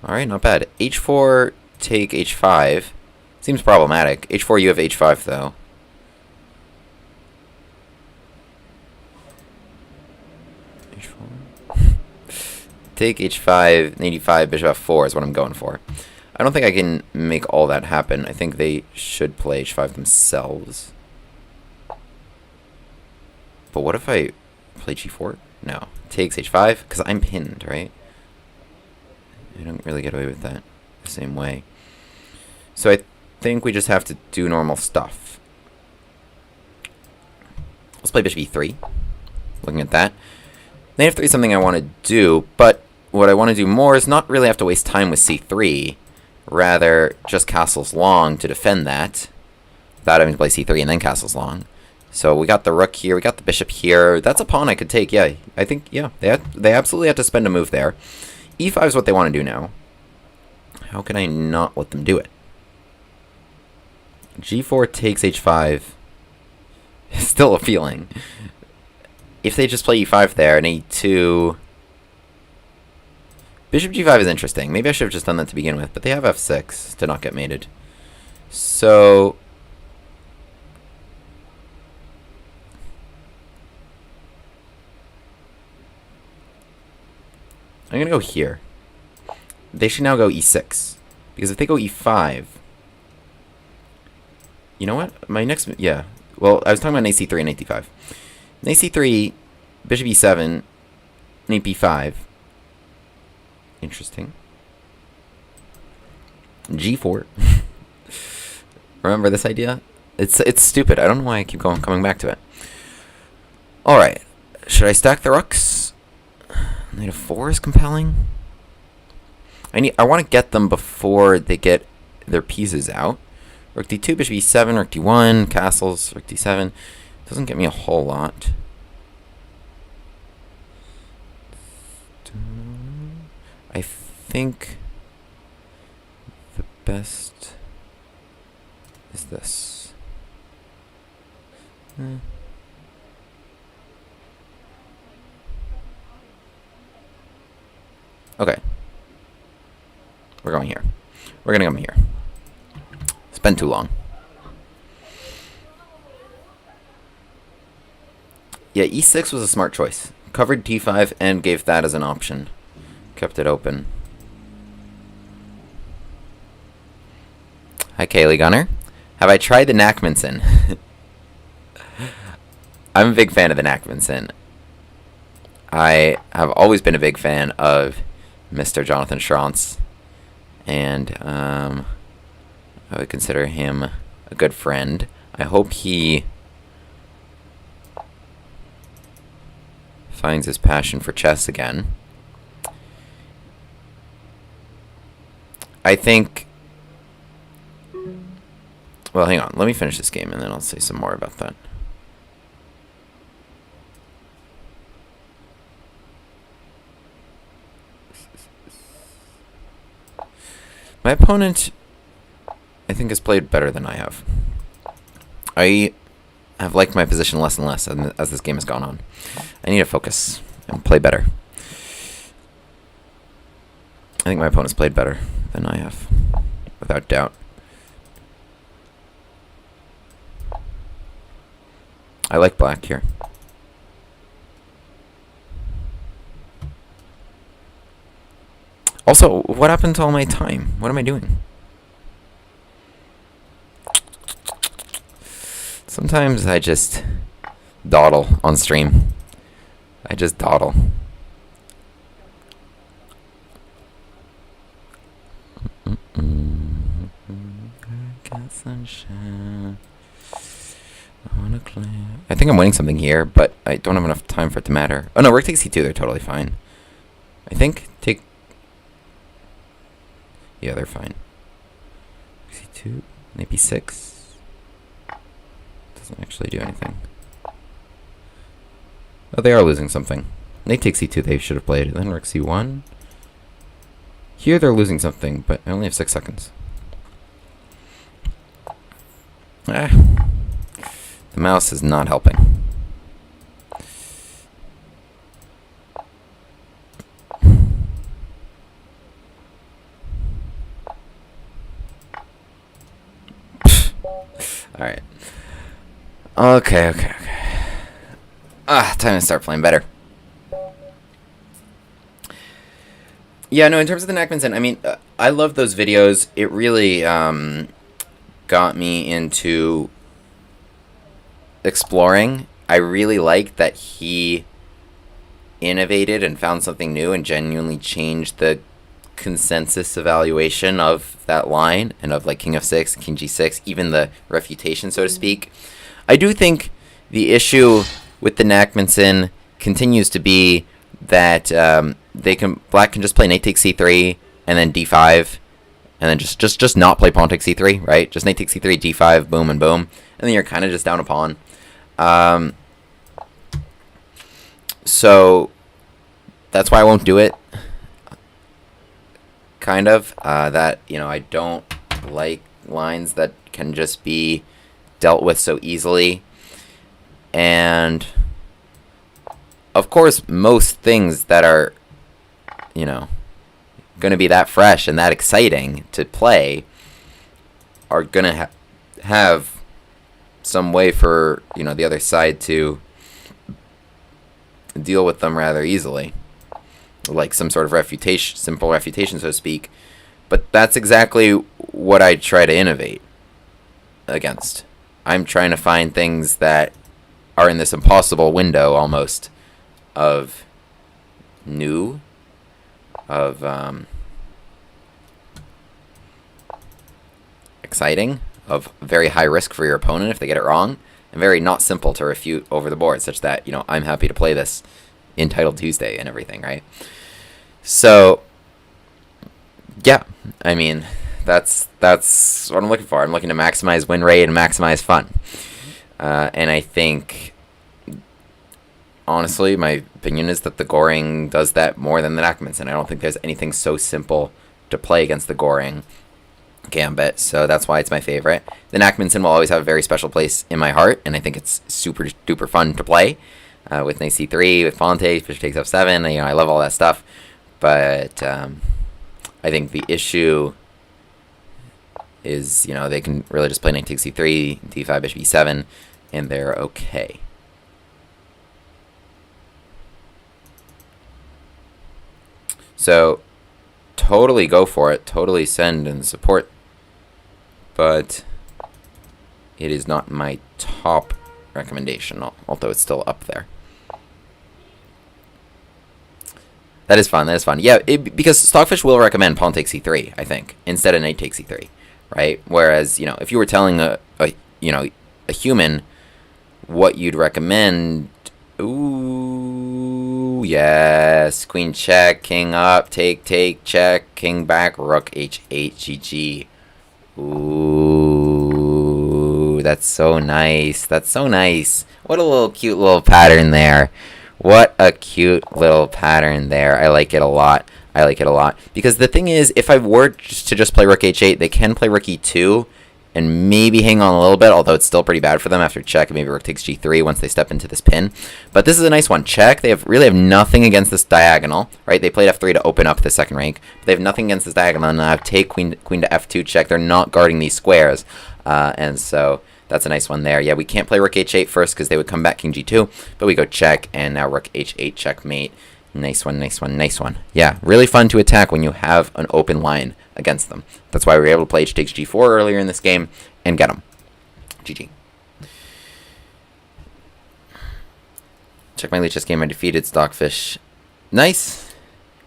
Alright, not bad. h4, take h5. Seems problematic. h4, you have h5, though. h4. Take h5, knight e5, bishop f4 is what I'm going for. I don't think I can make all that happen. I think they should play h5 themselves. But what if I play g4? No. Takes h5, because I'm pinned, right? I don't really get away with that the same way. So I think we just have to do normal stuff. Let's play bishop e3. Looking at that. Knight f3 is something I want to do, but what I want to do more is not really have to waste time with c3. Rather, just castles long to defend that. Without having to play c3 and then castles long. So we got the rook here, we got the bishop here. That's a pawn I could take, yeah. I think, yeah, they absolutely had to spend a move there. e5 is what they want to do now. How can I not let them do it? g4 takes h5. It's still appealing. If they just play e5 there and e2... Bishop g5 is interesting. Maybe I should have just done that to begin with, but they have f6 to not get mated. So... I'm going to go here. They should now go e6. Because if they go e5... You know what? My next... Yeah. Well, I was talking about knight c3 and knight d5. Knight c3, bishop e7, knight b5. Interesting. g4. Remember this idea? It's stupid. I don't know why I keep coming back to it. Alright. Should I stack the rooks? Knight of 4 is compelling. I want to get them before they get their pieces out. Rook d2, bishop e7, rook d1, castles, rook d7. Doesn't get me a whole lot. I think the best is this. Okay. We're going here. We're gonna come here. It's been too long. Yeah, e6 was a smart choice. Covered d5 and gave that as an option. Kept it open. Hi, Kaylee Gunner. Have I tried the Nachmanson? I'm a big fan of the Nachmanson. I have always been a big fan of Mr. Jonathan Schrantz. And I would consider him a good friend. I hope he finds his passion for chess again. I think... Well, hang on. Let me finish this game, and then I'll say some more about that. My opponent, I think, has played better than I have. I have liked my position less and less as this game has gone on. I need to focus and play better. I think my opponent's played better than I have, without doubt. I like black here. Also, what happened to all my time? What am I doing? Sometimes I just dawdle on stream. I just dawdle. I think I'm winning something here, but I don't have enough time for it to matter. Oh no, rook takes c2, they're totally fine. I think take... Yeah, they're fine. c2, maybe 6. Doesn't actually do anything. Oh, they are losing something. Knight takes c2, they should have played. Then rook c1. Here they're losing something, but I only have 6 seconds. Ah. The mouse is not helping. Alright. Okay. Time to start playing better. Yeah, no, in terms of the Nachmanson, I mean, I love those videos. It really got me into exploring. I really like that he innovated and found something new and genuinely changed the consensus evaluation of that line and of like king f6, king g6, even the refutation, so to speak. I do think the issue with the Nachmanson continues to be that black can just play knight takes c3 and then d5 and then just not play pawn takes c3, right? Just knight takes c3, d5, boom and boom, and then you're kind of just down a pawn. So that's why I won't do it. kind of. That, I don't like lines that can just be dealt with so easily. And, of course, most things that are, going to be that fresh and that exciting to play are going to have some way for, the other side to deal with them rather easily. Like some sort of simple refutation, so to speak. But that's exactly what I try to innovate against. I'm trying to find things that are in this impossible window, almost, of new, of exciting, of very high risk for your opponent if they get it wrong, and very not simple to refute over the board, such that, I'm happy to play this in Title Tuesday and everything, right? So, yeah, I mean, that's what I'm looking for. I'm looking to maximize win rate and maximize fun. And I think, honestly, my opinion is that the Goring does that more than the Nachmanson. I don't think there's anything so simple to play against the Goring Gambit, so that's why it's my favorite. The Nachmanson will always have a very special place in my heart, and I think it's super duper fun to play with knight c3, with pawn takes, bishop takes f7. I love all that stuff, but I think the issue is, they can really just play knight takes c3, d5, bishop e7, and they're okay. So, totally go for it, totally send and support, but it is not my top recommendation, although it's still up there. That is fun, Yeah, because Stockfish will recommend pawn takes c3, I think, instead of knight takes c3, right? Whereas, if you were telling a human what you'd recommend, ooh, yes, queen check, king up, take, check, king back, rook h8, GG. Ooh, that's so nice. What a cute little pattern there. What a cute little pattern there. I like it a lot. Because the thing is, if I were to just play rook h8, they can play rook e2 and maybe hang on a little bit, although it's still pretty bad for them after check, and maybe rook takes g3 once they step into this pin. But this is a nice one. Check. They really have nothing against this diagonal, right? They played f3 to open up the second rank. But they have nothing against this diagonal, and I have take queen to f2 check. They're not guarding these squares, and so that's a nice one there. Yeah, we can't play rook h8 first because they would come back king g2, but we go check, and now rook h8 checkmate. Nice one. Yeah, really fun to attack when you have an open line against them. That's why we were able to play h takes g4 earlier in this game and get them. GG. Check my lead chess game. I defeated Stockfish. Nice.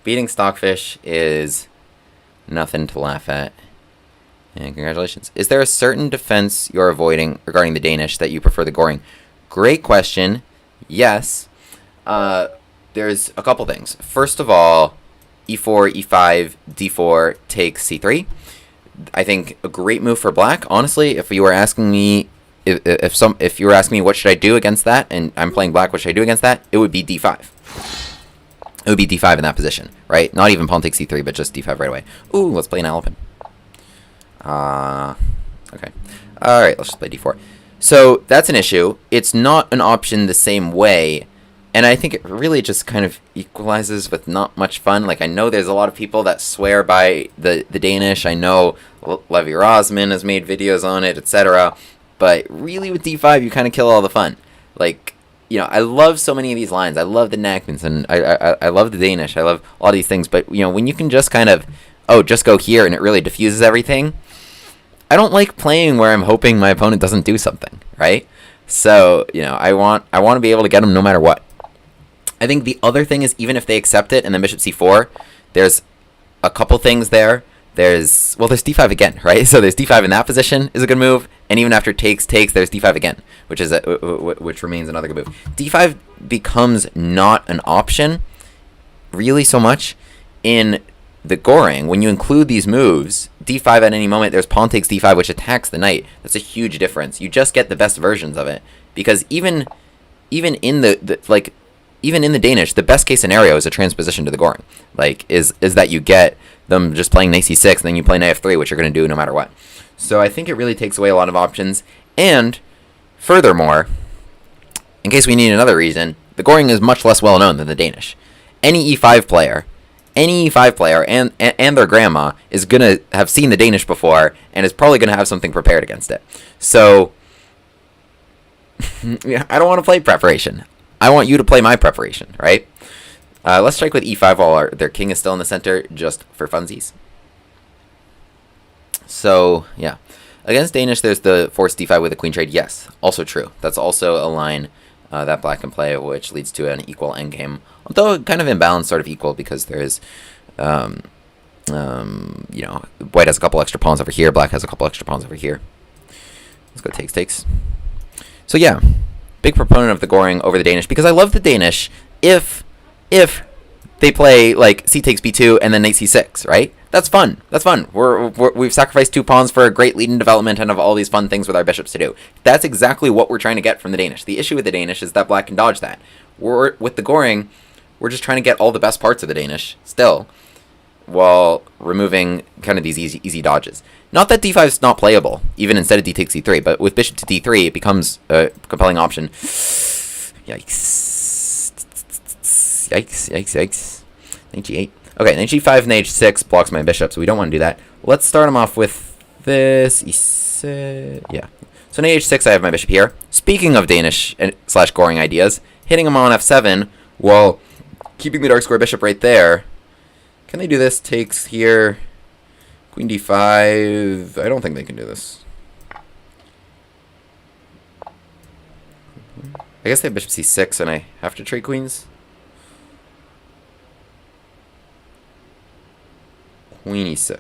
Beating Stockfish is nothing to laugh at. And congratulations. Is there a certain defense you're avoiding regarding the Danish that you prefer the Goring? Great question. Yes. There's a couple things. First of all, e4, e5, d4 takes c3. I think a great move for black. Honestly, if you were asking me if you were asking me what should I do against that, and I'm playing black, what should I do against that? It would be d5. It would be d5 in that position, right? Not even pawn takes c3, but just d5 right away. Ooh, let's play an Alapin. Okay. All right, let's just play d4. So that's an issue. It's not an option the same way. And I think it really just kind of equalizes with not much fun. Like, I know there's a lot of people that swear by the Danish. I know Levi Rosman has made videos on it, etc. But really with d5, you kind of kill all the fun. Like, I love so many of these lines. I love the Nachmans, and I love the Danish. I love all these things. But, when you can just kind of, just go here, and it really diffuses everything, I don't like playing where I'm hoping my opponent doesn't do something, right? So, I want to be able to get them no matter what. I think the other thing is, even if they accept it and then bishop c4, there's a couple things there. There's d5 again, right? So there's d5 in that position is a good move, and even after takes, there's d5 again, which remains another good move. d5 becomes not an option really so much in the Goring. When you include these moves, d5 at any moment, there's pawn takes d5, which attacks the knight. That's a huge difference. You just get the best versions of it, because even in the even in the Danish, the best case scenario is a transposition to the Goring. Like, is that you get them just playing knight c6, and then you play knight f3, which you're going to do no matter what. So I think it really takes away a lot of options. And furthermore, in case we need another reason, the Goring is much less well known than the Danish. Any e5 player and their grandma is going to have seen the Danish before and is probably going to have something prepared against it. So I don't want to play preparation. I want you to play my preparation, right? Let's strike with e5 while their king is still in the center, just for funsies. So, yeah. Against Danish, there's the forced d5 with a queen trade. Yes, also true. That's also a line that black can play, which leads to an equal endgame. Although kind of imbalanced, sort of equal, because there is, you know, white has a couple extra pawns over here, black has a couple extra pawns over here. Let's go takes. So yeah, big proponent of the Goring over the Danish, because I love the Danish if they play like c takes b2 and then knight c6, right? That's fun. That's fun. We've sacrificed 2 pawns for a great lead in development and have all these fun things with our bishops to do. That's exactly what we're trying to get from the Danish. The issue with the Danish is that black can dodge that. With the Goring, we're just trying to get all the best parts of the Danish still, while removing kind of these easy dodges. Not that d5 is not playable, even instead of d takes c3, but with bishop to d3, it becomes a compelling option. Yikes. Yikes. Knight g8. Okay, knight g5, knight h6 blocks my bishop, so we don't want to do that. Let's start him off with this. Yeah. So knight h6, I have my bishop here. Speaking of Danish / Goring ideas, hitting him on f7 while keeping the dark square bishop right there. Can they do this? Takes here. Queen d5. I don't think they can do this. I guess they have bishop c6 and I have to trade queens. Queen e6.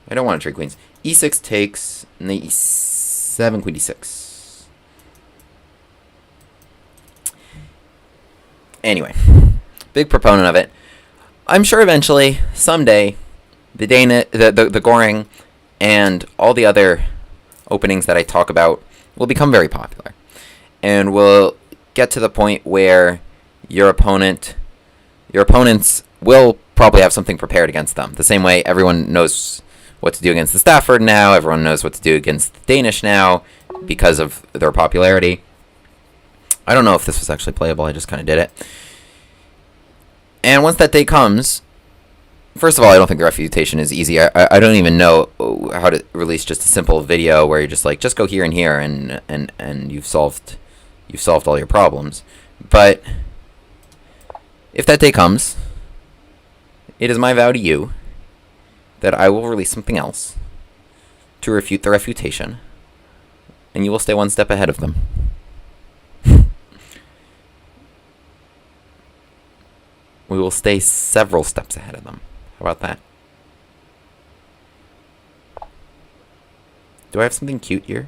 I don't want to trade queens. e6 takes, knight e7, queen d6. Anyway, big proponent of it. I'm sure eventually, someday, the Goring and all the other openings that I talk about will become very popular. And we'll get to the point where your opponents will probably have something prepared against them. The same way everyone knows what to do against the Stafford now, everyone knows what to do against the Danish now because of their popularity. I don't know if this was actually playable, I just kind of did it. And once that day comes, first of all, I don't think the refutation is easy. I don't even know how to release just a simple video where you're just like, just go here and here and you've solved all your problems. But if that day comes, it is my vow to you that I will release something else to refute the refutation, and you will stay one step ahead of them. We will stay several steps ahead of them. How about that? Do I have something cute here?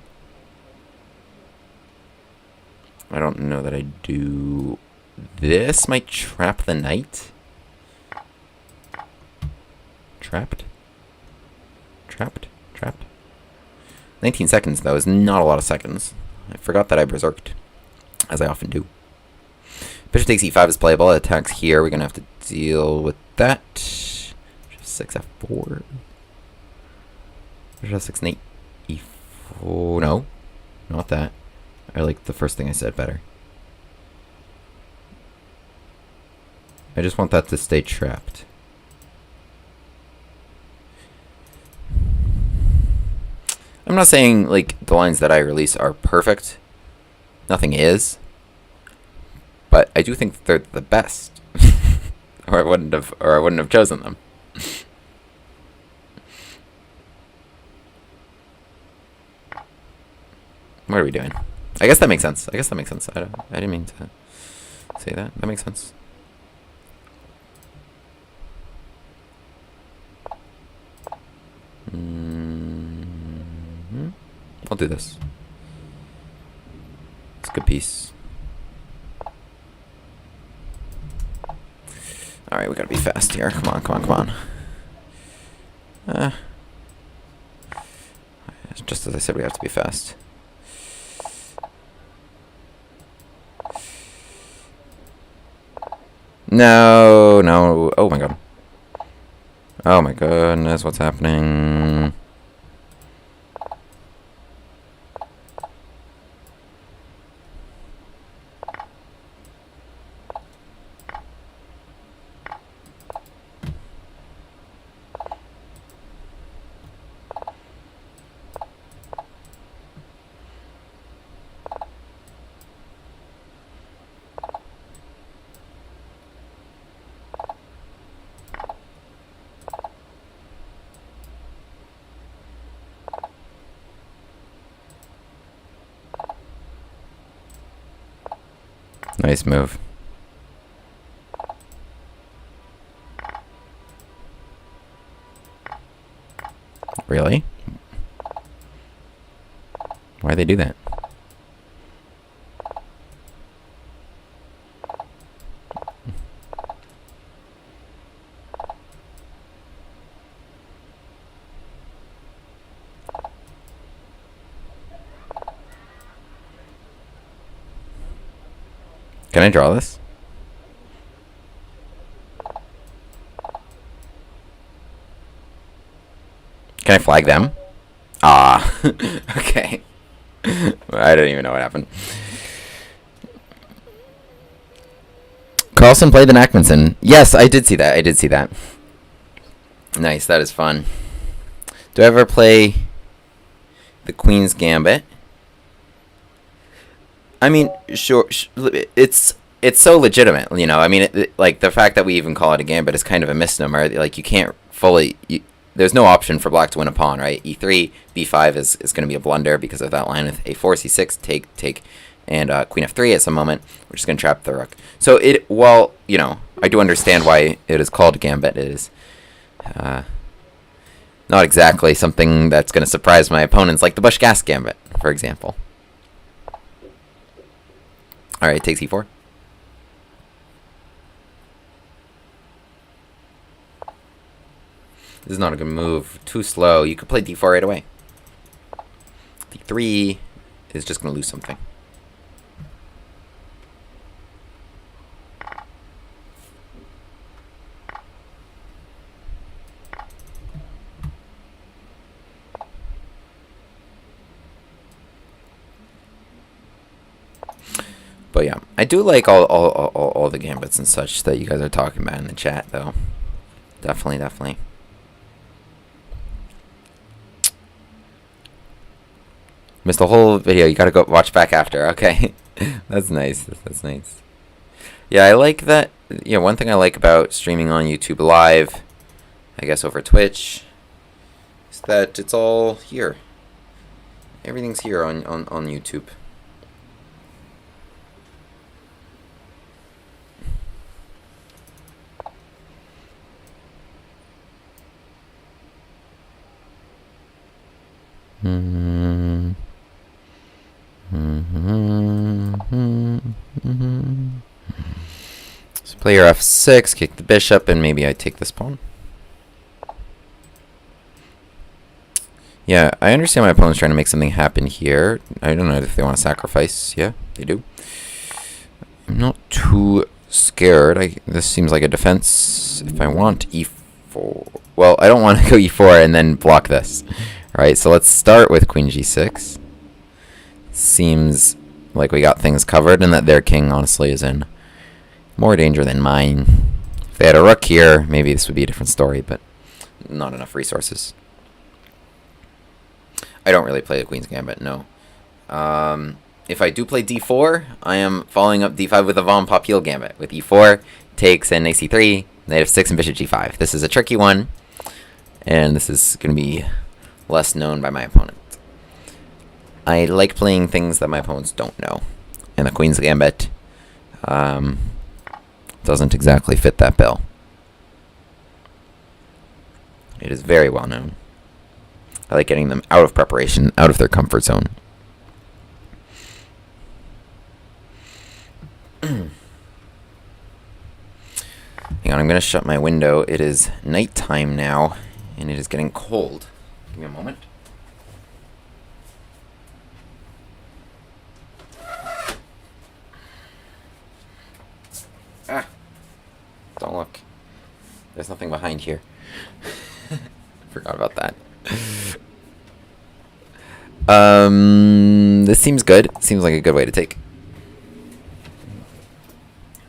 I don't know that I do. This might trap the knight. Trapped. 19 seconds, though, is not a lot of seconds. I forgot that I berserked, as I often do. Bishop takes e5 is playable. It attacks here. We're going to have to deal with that. Bishop 6 f4. Bishop 6 knight e4. No, not that. I like the first thing I said better. I just want that to stay trapped. I'm not saying like the lines that I release are perfect. Nothing is. But I do think that they're the best. or I wouldn't have chosen them. What are we doing? I guess that makes sense. I didn't mean to say that. That makes sense. I'll do this. It's a good piece. Alright, we gotta be fast here. Come on. Just as I said, we have to be fast. No, no. Oh my god. Oh my goodness, what's happening? Nice move. Really? Why'd they do that? Can I draw this? Can I flag them? Ah, okay. I don't even know what happened. Carlson played the Nachmanson. Yes, I did see that. I did see that. Nice, that is fun. Do I ever play the Queen's Gambit? I mean, sure, it's so legitimate, you know. I mean, like the fact that we even call it a gambit is kind of a misnomer. Like you can't fully, there's no option for black to win a pawn, right? E3, B5 is going to be a blunder because of that line with A4, C6, take, and Queen F3 at some moment, which is going to trap the rook. So well, you know, I do understand why it is called a gambit. It is not exactly something that's going to surprise my opponents, like the Bush-Gas gambit, for example. Alright, takes E4. This is not a good move. Too slow. You could play D4 right away. D3 is just going to lose something. But yeah, I do like all the gambits and such that you guys are talking about in the chat, though. Definitely. Missed the whole video. You gotta go watch back after. Okay, that's nice. That's nice. Yeah, I like that. You know, one thing I like about streaming on YouTube Live, I guess over Twitch, is that it's all here. Everything's here on YouTube. So player F6, kick the bishop, and maybe I take this pawn. Yeah, I understand my opponent's trying to make something happen here. I don't know if they want to sacrifice. Yeah, they do. I'm not too scared. This seems like a defense. If I want E4... Well, I don't want to go E4 and then block this. Alright, so let's start with Queen G6. Seems like we got things covered and that their king, honestly, is in more danger than mine. If they had a rook here, maybe this would be a different story, but not enough resources. I don't really play the Queen's Gambit, no. If I do play D4, I am following up D5 with a Von Popiel Gambit. With E4, takes and AC3, knight F6 and bishop G5. This is a tricky one, and this is going to be less known by my opponent. I like playing things that my opponents don't know, and the Queen's Gambit doesn't exactly fit that bill. It is very well known. I like getting them out of preparation, out of their comfort zone. Hang on, I'm going to shut my window. It is nighttime now, and it is getting cold. Give me a moment. There's nothing behind here. Forgot about that. This seems good. Seems like a good way to take.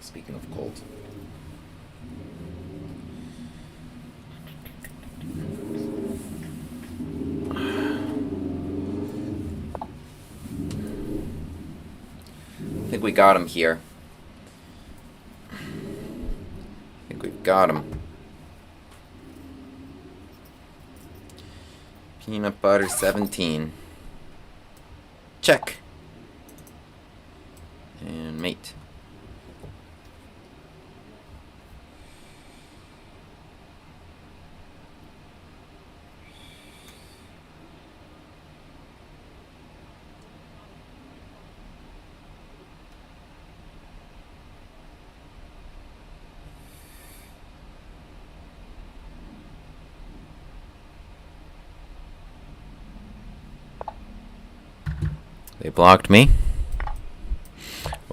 Speaking of cold. I think we got him here. I think we've got him. Peanut butter 17. Check. And mate. They blocked me.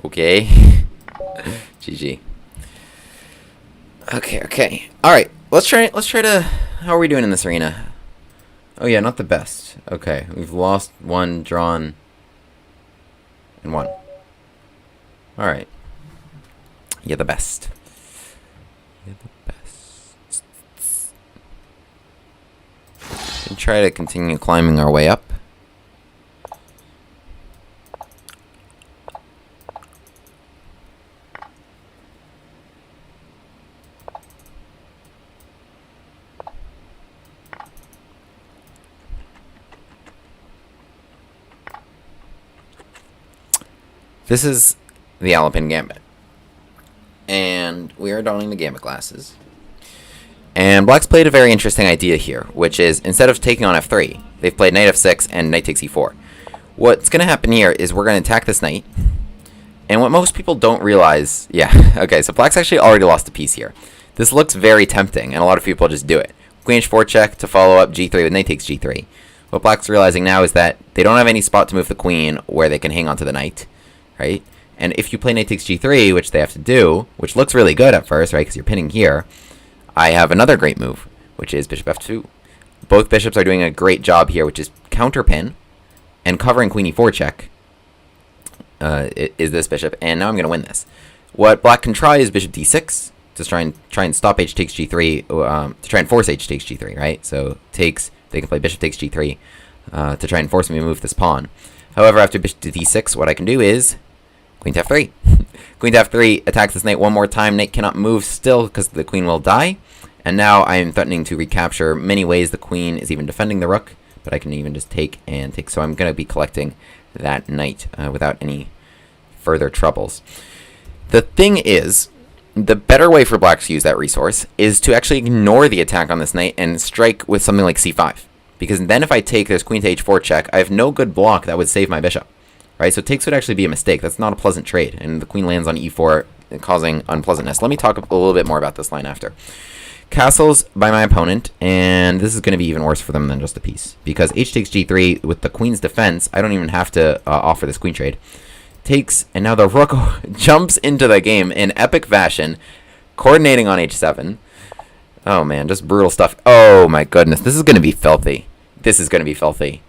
Okay. GG. Okay. Alright. Let's try to how are we doing in this arena? Oh yeah, not the best. Okay. We've lost one, drawn, and won. Alright. You're the best. You're the best. And try to continue climbing our way up. This is the Alapin Gambit. And we are donning the Gambit glasses. And Black's played a very interesting idea here, which is instead of taking on f3, they've played knight f6 and knight takes e4. What's going to happen here is we're going to attack this knight. And what most people don't realize... Yeah, okay, so Black's actually already lost a piece here. This looks very tempting, and a lot of people just do it. Queen h4 check to follow up g3 with knight takes g3. What Black's realizing now is that they don't have any spot to move the queen where they can hang on to the knight. Right? And if you play knight takes g3, which they have to do, which looks really good at first, right, because you're pinning here, I have another great move, which is bishop f2. Both bishops are doing a great job here, which is counter pin and covering queen e4 check is this bishop, and now I'm going to win this. What Black can try is bishop d6 to try and stop h takes g3, to try and force h takes g3, right? So they can play bishop takes g3 to try and force me to move this pawn. However, after bishop to d6, what I can do is queen to f3. Queen to f3 attacks this knight one more time. Knight cannot move still because the queen will die. And now I am threatening to recapture many ways. The queen is even defending the rook, but I can even just take and take. So I'm going to be collecting that knight without any further troubles. The thing is, the better way for Black to use that resource is to actually ignore the attack on this knight and strike with something like c5. Because then if I take this queen to h4 check, I have no good block that would save my bishop. Right, so takes would actually be a mistake. That's not a pleasant trade, and the queen lands on e4, causing unpleasantness. Let me talk a little bit more about this line after. Castles by my opponent, and this is going to be even worse for them than just a piece. Because h takes g3, with the queen's defense, I don't even have to offer this queen trade. Takes, and now the rook jumps into the game in epic fashion, coordinating on h7. Oh man, just brutal stuff. Oh my goodness, this is going to be filthy. This is going to be filthy.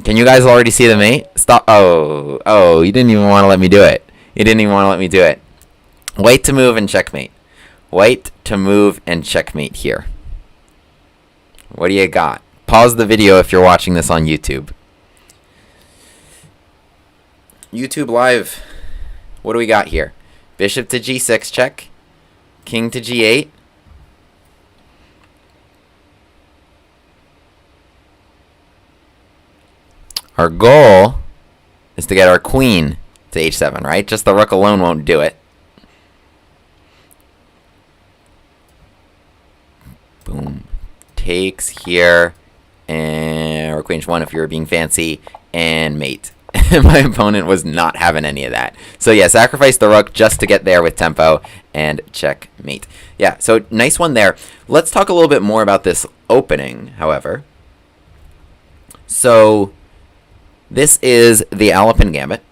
Can you guys already see the mate? Stop. Oh, you didn't even want to let me do it. You didn't even want to let me do it. White to move and checkmate. White to move and checkmate here. What do you got? Pause the video if you're watching this on YouTube. YouTube Live. What do we got here? Bishop to g6 check. King to g8. Our goal is to get our queen to h7, right? Just the rook alone won't do it. Boom. Takes here. And or queen h1 if you were being fancy. And mate. My opponent was not having any of that. So yeah, sacrifice the rook just to get there with tempo. And checkmate. Yeah, so nice one there. Let's talk a little bit more about this opening, however. So... this is the Alapin Gambit.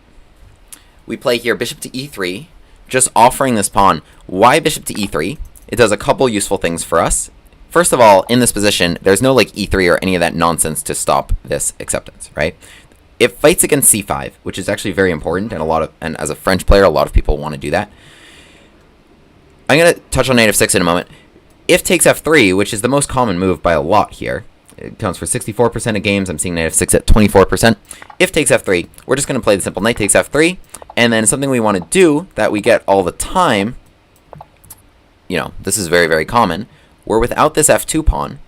We play here bishop to e3, just offering this pawn. Why bishop to e3? it does a couple useful things for us. First of all, in this position, there's no like e3 or any of that nonsense to stop this acceptance, right? It fights against c5, which is actually very important, and as a French player, a lot of people want to do that. I'm going to touch on knight f6 in a moment. If takes f3, which is the most common move by a lot here, it accounts for 64% of games. I'm seeing knight f6 at 24%. If takes f3, we're just going to play the simple knight takes f3, and then something we want to do that we get all the time, this is very, very common. We're without this f2 pawn,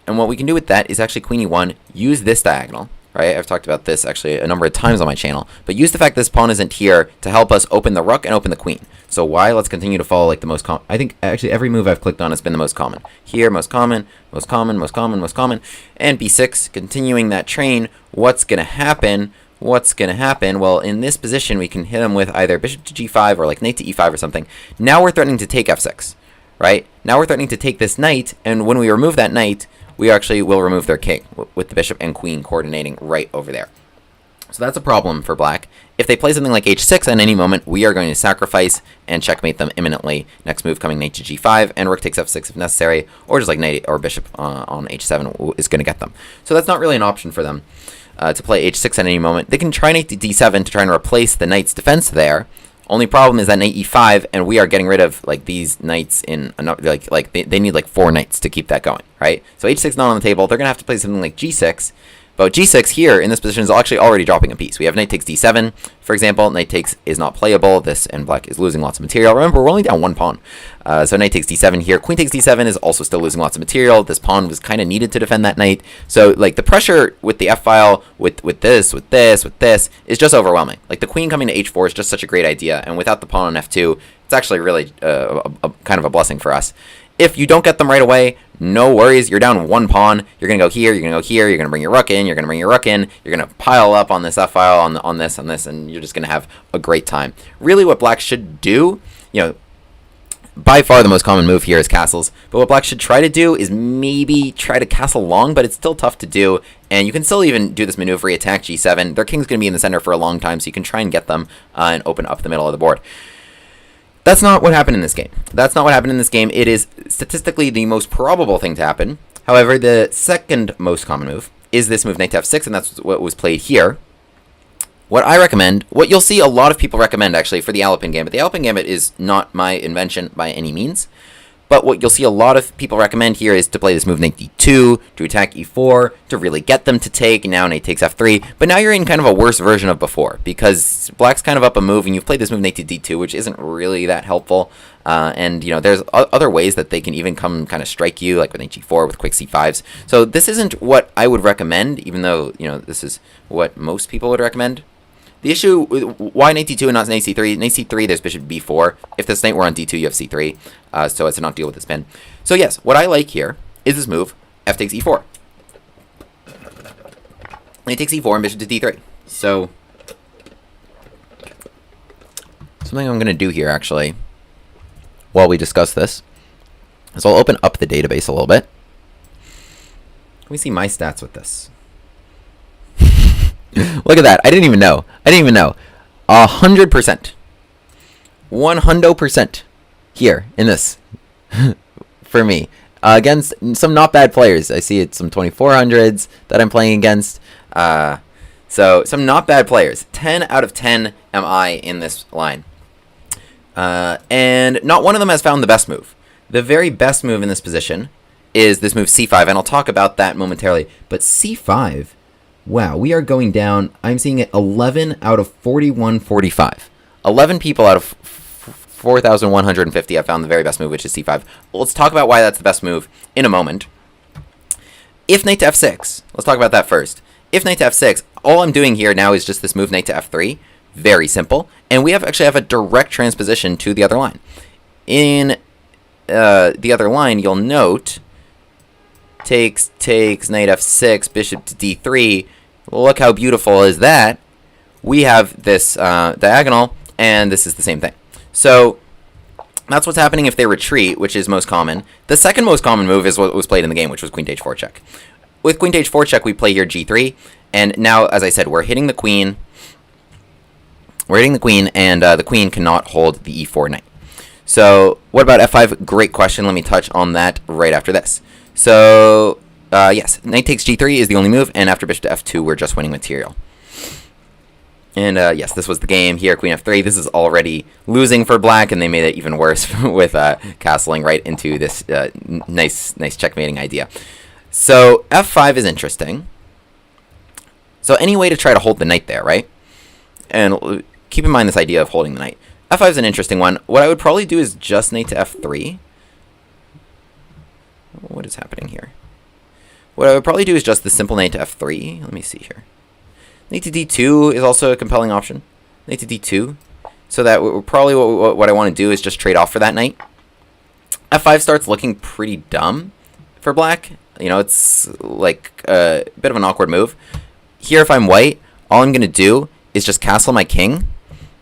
and what we can do with that is actually queen e1, use this diagonal, right? I've talked about this actually a number of times on my channel, but use the fact this pawn isn't here to help us open the rook and open the queen. So why? Let's continue to follow like the most common. I think actually every move I've clicked on has been the most common. Here, most common, most common, most common, most common, and b6, continuing that train. What's going to happen? Well, in this position, we can hit him with either bishop to g5 or like knight to e5 or something. Now we're threatening to take f6. Right? Now we're threatening to take this knight, and when we remove that knight, we actually will remove their king, with the bishop and queen coordinating right over there. So that's a problem for black. If they play something like h6 at any moment, we are going to sacrifice and checkmate them imminently. Next move coming knight to g5, and rook takes f6 if necessary, or just like knight or bishop on h7 is going to get them. So that's not really an option for them to play h6 at any moment. They can try knight to d7 to try and replace the knight's defense there. Only problem is that knight e5, and we are getting rid of like these knights in they need like 4 knights to keep that going, right? So h6 not on the table. They're gonna have to play something like g6. But g6 here in this position is actually already dropping a piece. We have knight takes d7, for example. Knight takes is not playable. This and black is losing lots of material. Remember, we're only down 1 pawn. So knight takes d7 here. Queen takes d7 is also still losing lots of material. This pawn was kind of needed to defend that knight. So like the pressure with the f-file, with this is just overwhelming. Like the queen coming to h4 is just such a great idea. And without the pawn on f2, it's actually really kind of a blessing for us. If you don't get them right away, no worries. You're down 1 pawn. You're going to go here. You're going to go here. You're going to bring your rook in. You're going to bring your rook in. You're going to pile up on this f-file, on this, and you're just going to have a great time. Really what black should do, by far the most common move here is castles. But what black should try to do is maybe try to castle long, but it's still tough to do. And you can still even do this maneuver, attack g7. Their king's going to be in the center for a long time, so you can try and get them and open up the middle of the board. That's not what happened in this game. It is statistically the most probable thing to happen. However, the second most common move is this move knight to f6, and that's what was played here. What I recommend, what you'll see a lot of people recommend actually for the Alapin Gambit. The Alapin Gambit is not my invention by any means. But what you'll see a lot of people recommend here is to play this move knight d2, to attack e4, to really get them to take, and now knight takes f3. But now you're in kind of a worse version of before, because black's kind of up a move, and you've played this move knight to d2, which isn't really that helpful. And there's other ways that they can even come kind of strike you, like with knight g4, with quick c5s. So this isn't what I would recommend, even though, this is what most people would recommend. The issue, why knight d2 and not knight c3? Knight c3, there's bishop b4. If this knight were on d2, you have c3, so as to not deal with the spin. So yes, what I like here is this move, f takes e4. Knight takes e4 and bishop to d3. So, something I'm going to do here, actually, while we discuss this, is I'll open up the database a little bit. Let me see my stats with this. Look at that. I didn't even know. 100%. 100% here in this for me. Against some not bad players. I see it's some 2400s that I'm playing against. So some not bad players. 10 out of 10 am I in this line. And not one of them has found the best move. The very best move in this position is this move c5, and I'll talk about that momentarily. But c5... wow, we are going down. I'm seeing it 11 out of 4145. 11 people out of 4,150 have found the very best move, which is c5. Let's talk about why that's the best move in a moment. If knight to f6, let's talk about that first. If knight to f6, all I'm doing here now is just this move knight to f3. Very simple. And we actually have a direct transposition to the other line. In the other line, you'll note... takes knight f6, bishop to d3. Look how beautiful is that. We have this diagonal, and this is the same thing. So that's what's happening if they retreat, which is most common. The second most common move is what was played in the game, which was queen to h4 check. With queen to h4 check, we play here g3, and now, as I said, we're hitting the queen. And the queen cannot hold the e4 knight. So what about f5? Great question. Let me touch on that right after this. So yes, knight takes g3 is the only move, and after bishop to f2, we're just winning material. And yes, this was the game here, queen f3. This is already losing for black, and they made it even worse with castling right into this nice checkmating idea. So f5 is interesting. So any way to try to hold the knight there, right? And keep in mind this idea of holding the knight. f5 is an interesting one. What I would probably do is just knight to f3. What is happening here? What I would probably do is just the simple knight to f3. Let me see here. Knight to d2 is also a compelling option. Knight to d2. So that probably what I want to do is just trade off for that knight. f5 starts looking pretty dumb for black. You know, it's like a bit of an awkward move. Here, if I'm white, all I'm going to do is just castle my king.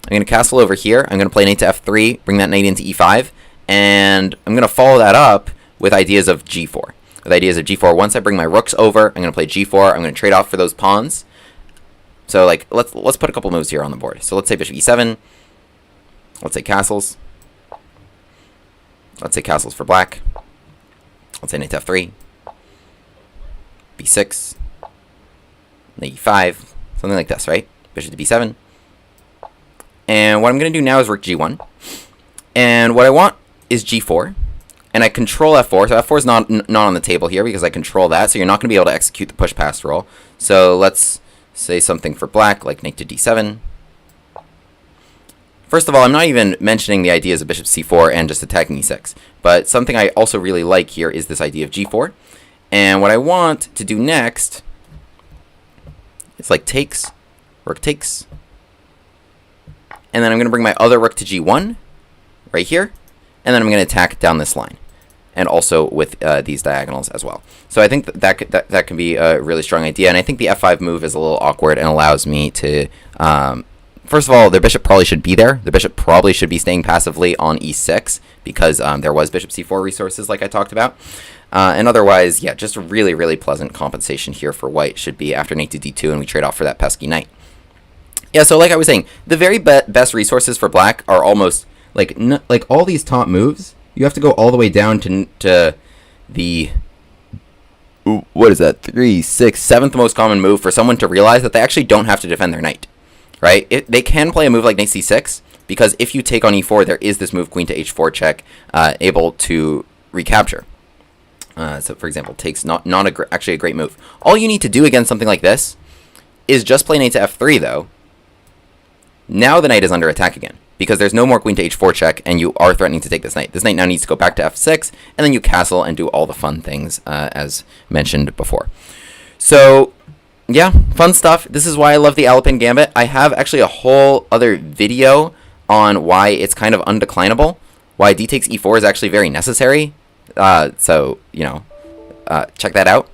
I'm going to castle over here. I'm going to play knight to f3, bring that knight into e5, and I'm going to follow that up with ideas of g4. With ideas of g4, once I bring my rooks over, I'm going to play g4. I'm going to trade off for those pawns. So like let's put a couple moves here on the board. So let's say bishop e7. Let's say castles. Let's say castles for black. Let's say knight to f3. b6. Knight e5. Something like this, right? Bishop to b7. And what I'm going to do now is rook g1. And what I want is g4. And I control f4. So f4 is not on the table here because I control that. So you're not going to be able to execute the push pass roll. So let's say something for black, like knight to d7. First of all, I'm not even mentioning the ideas of bishop c4 and just attacking e6. But something I also really like here is this idea of g4. And what I want to do next is like takes, rook takes. And then I'm going to bring my other rook to g1 right here. And then I'm going to attack down this line. And also with these diagonals as well. So I think that can be a really strong idea. And I think the f5 move is a little awkward and allows me to... first of all, their bishop probably should be there. The bishop probably should be staying passively on e6 because there was bishop c4 resources like I talked about. And otherwise, yeah, just a really, really pleasant compensation here for white should be after knight to d2 and we trade off for that pesky knight. Yeah, so like I was saying, the very best resources for black are almost like all these top moves. You have to go all the way down to the, what is that, 3, 6, 7th most common move for someone to realize that they actually don't have to defend their knight, right? They can play a move like knight c6, because if you take on e4, there is this move queen to h4 check, able to recapture. So, for example, takes actually a great move. All you need to do against something like this is just play knight to f3, though. Now the knight is under attack again, because there's no more queen to h4 check, and you are threatening to take this knight. This knight now needs to go back to f6, and then you castle and do all the fun things, as mentioned before. So, yeah, fun stuff. This is why I love the Alapin Gambit. I have actually a whole other video on why it's kind of undeclinable, why d takes e4 is actually very necessary. So, you know, check that out.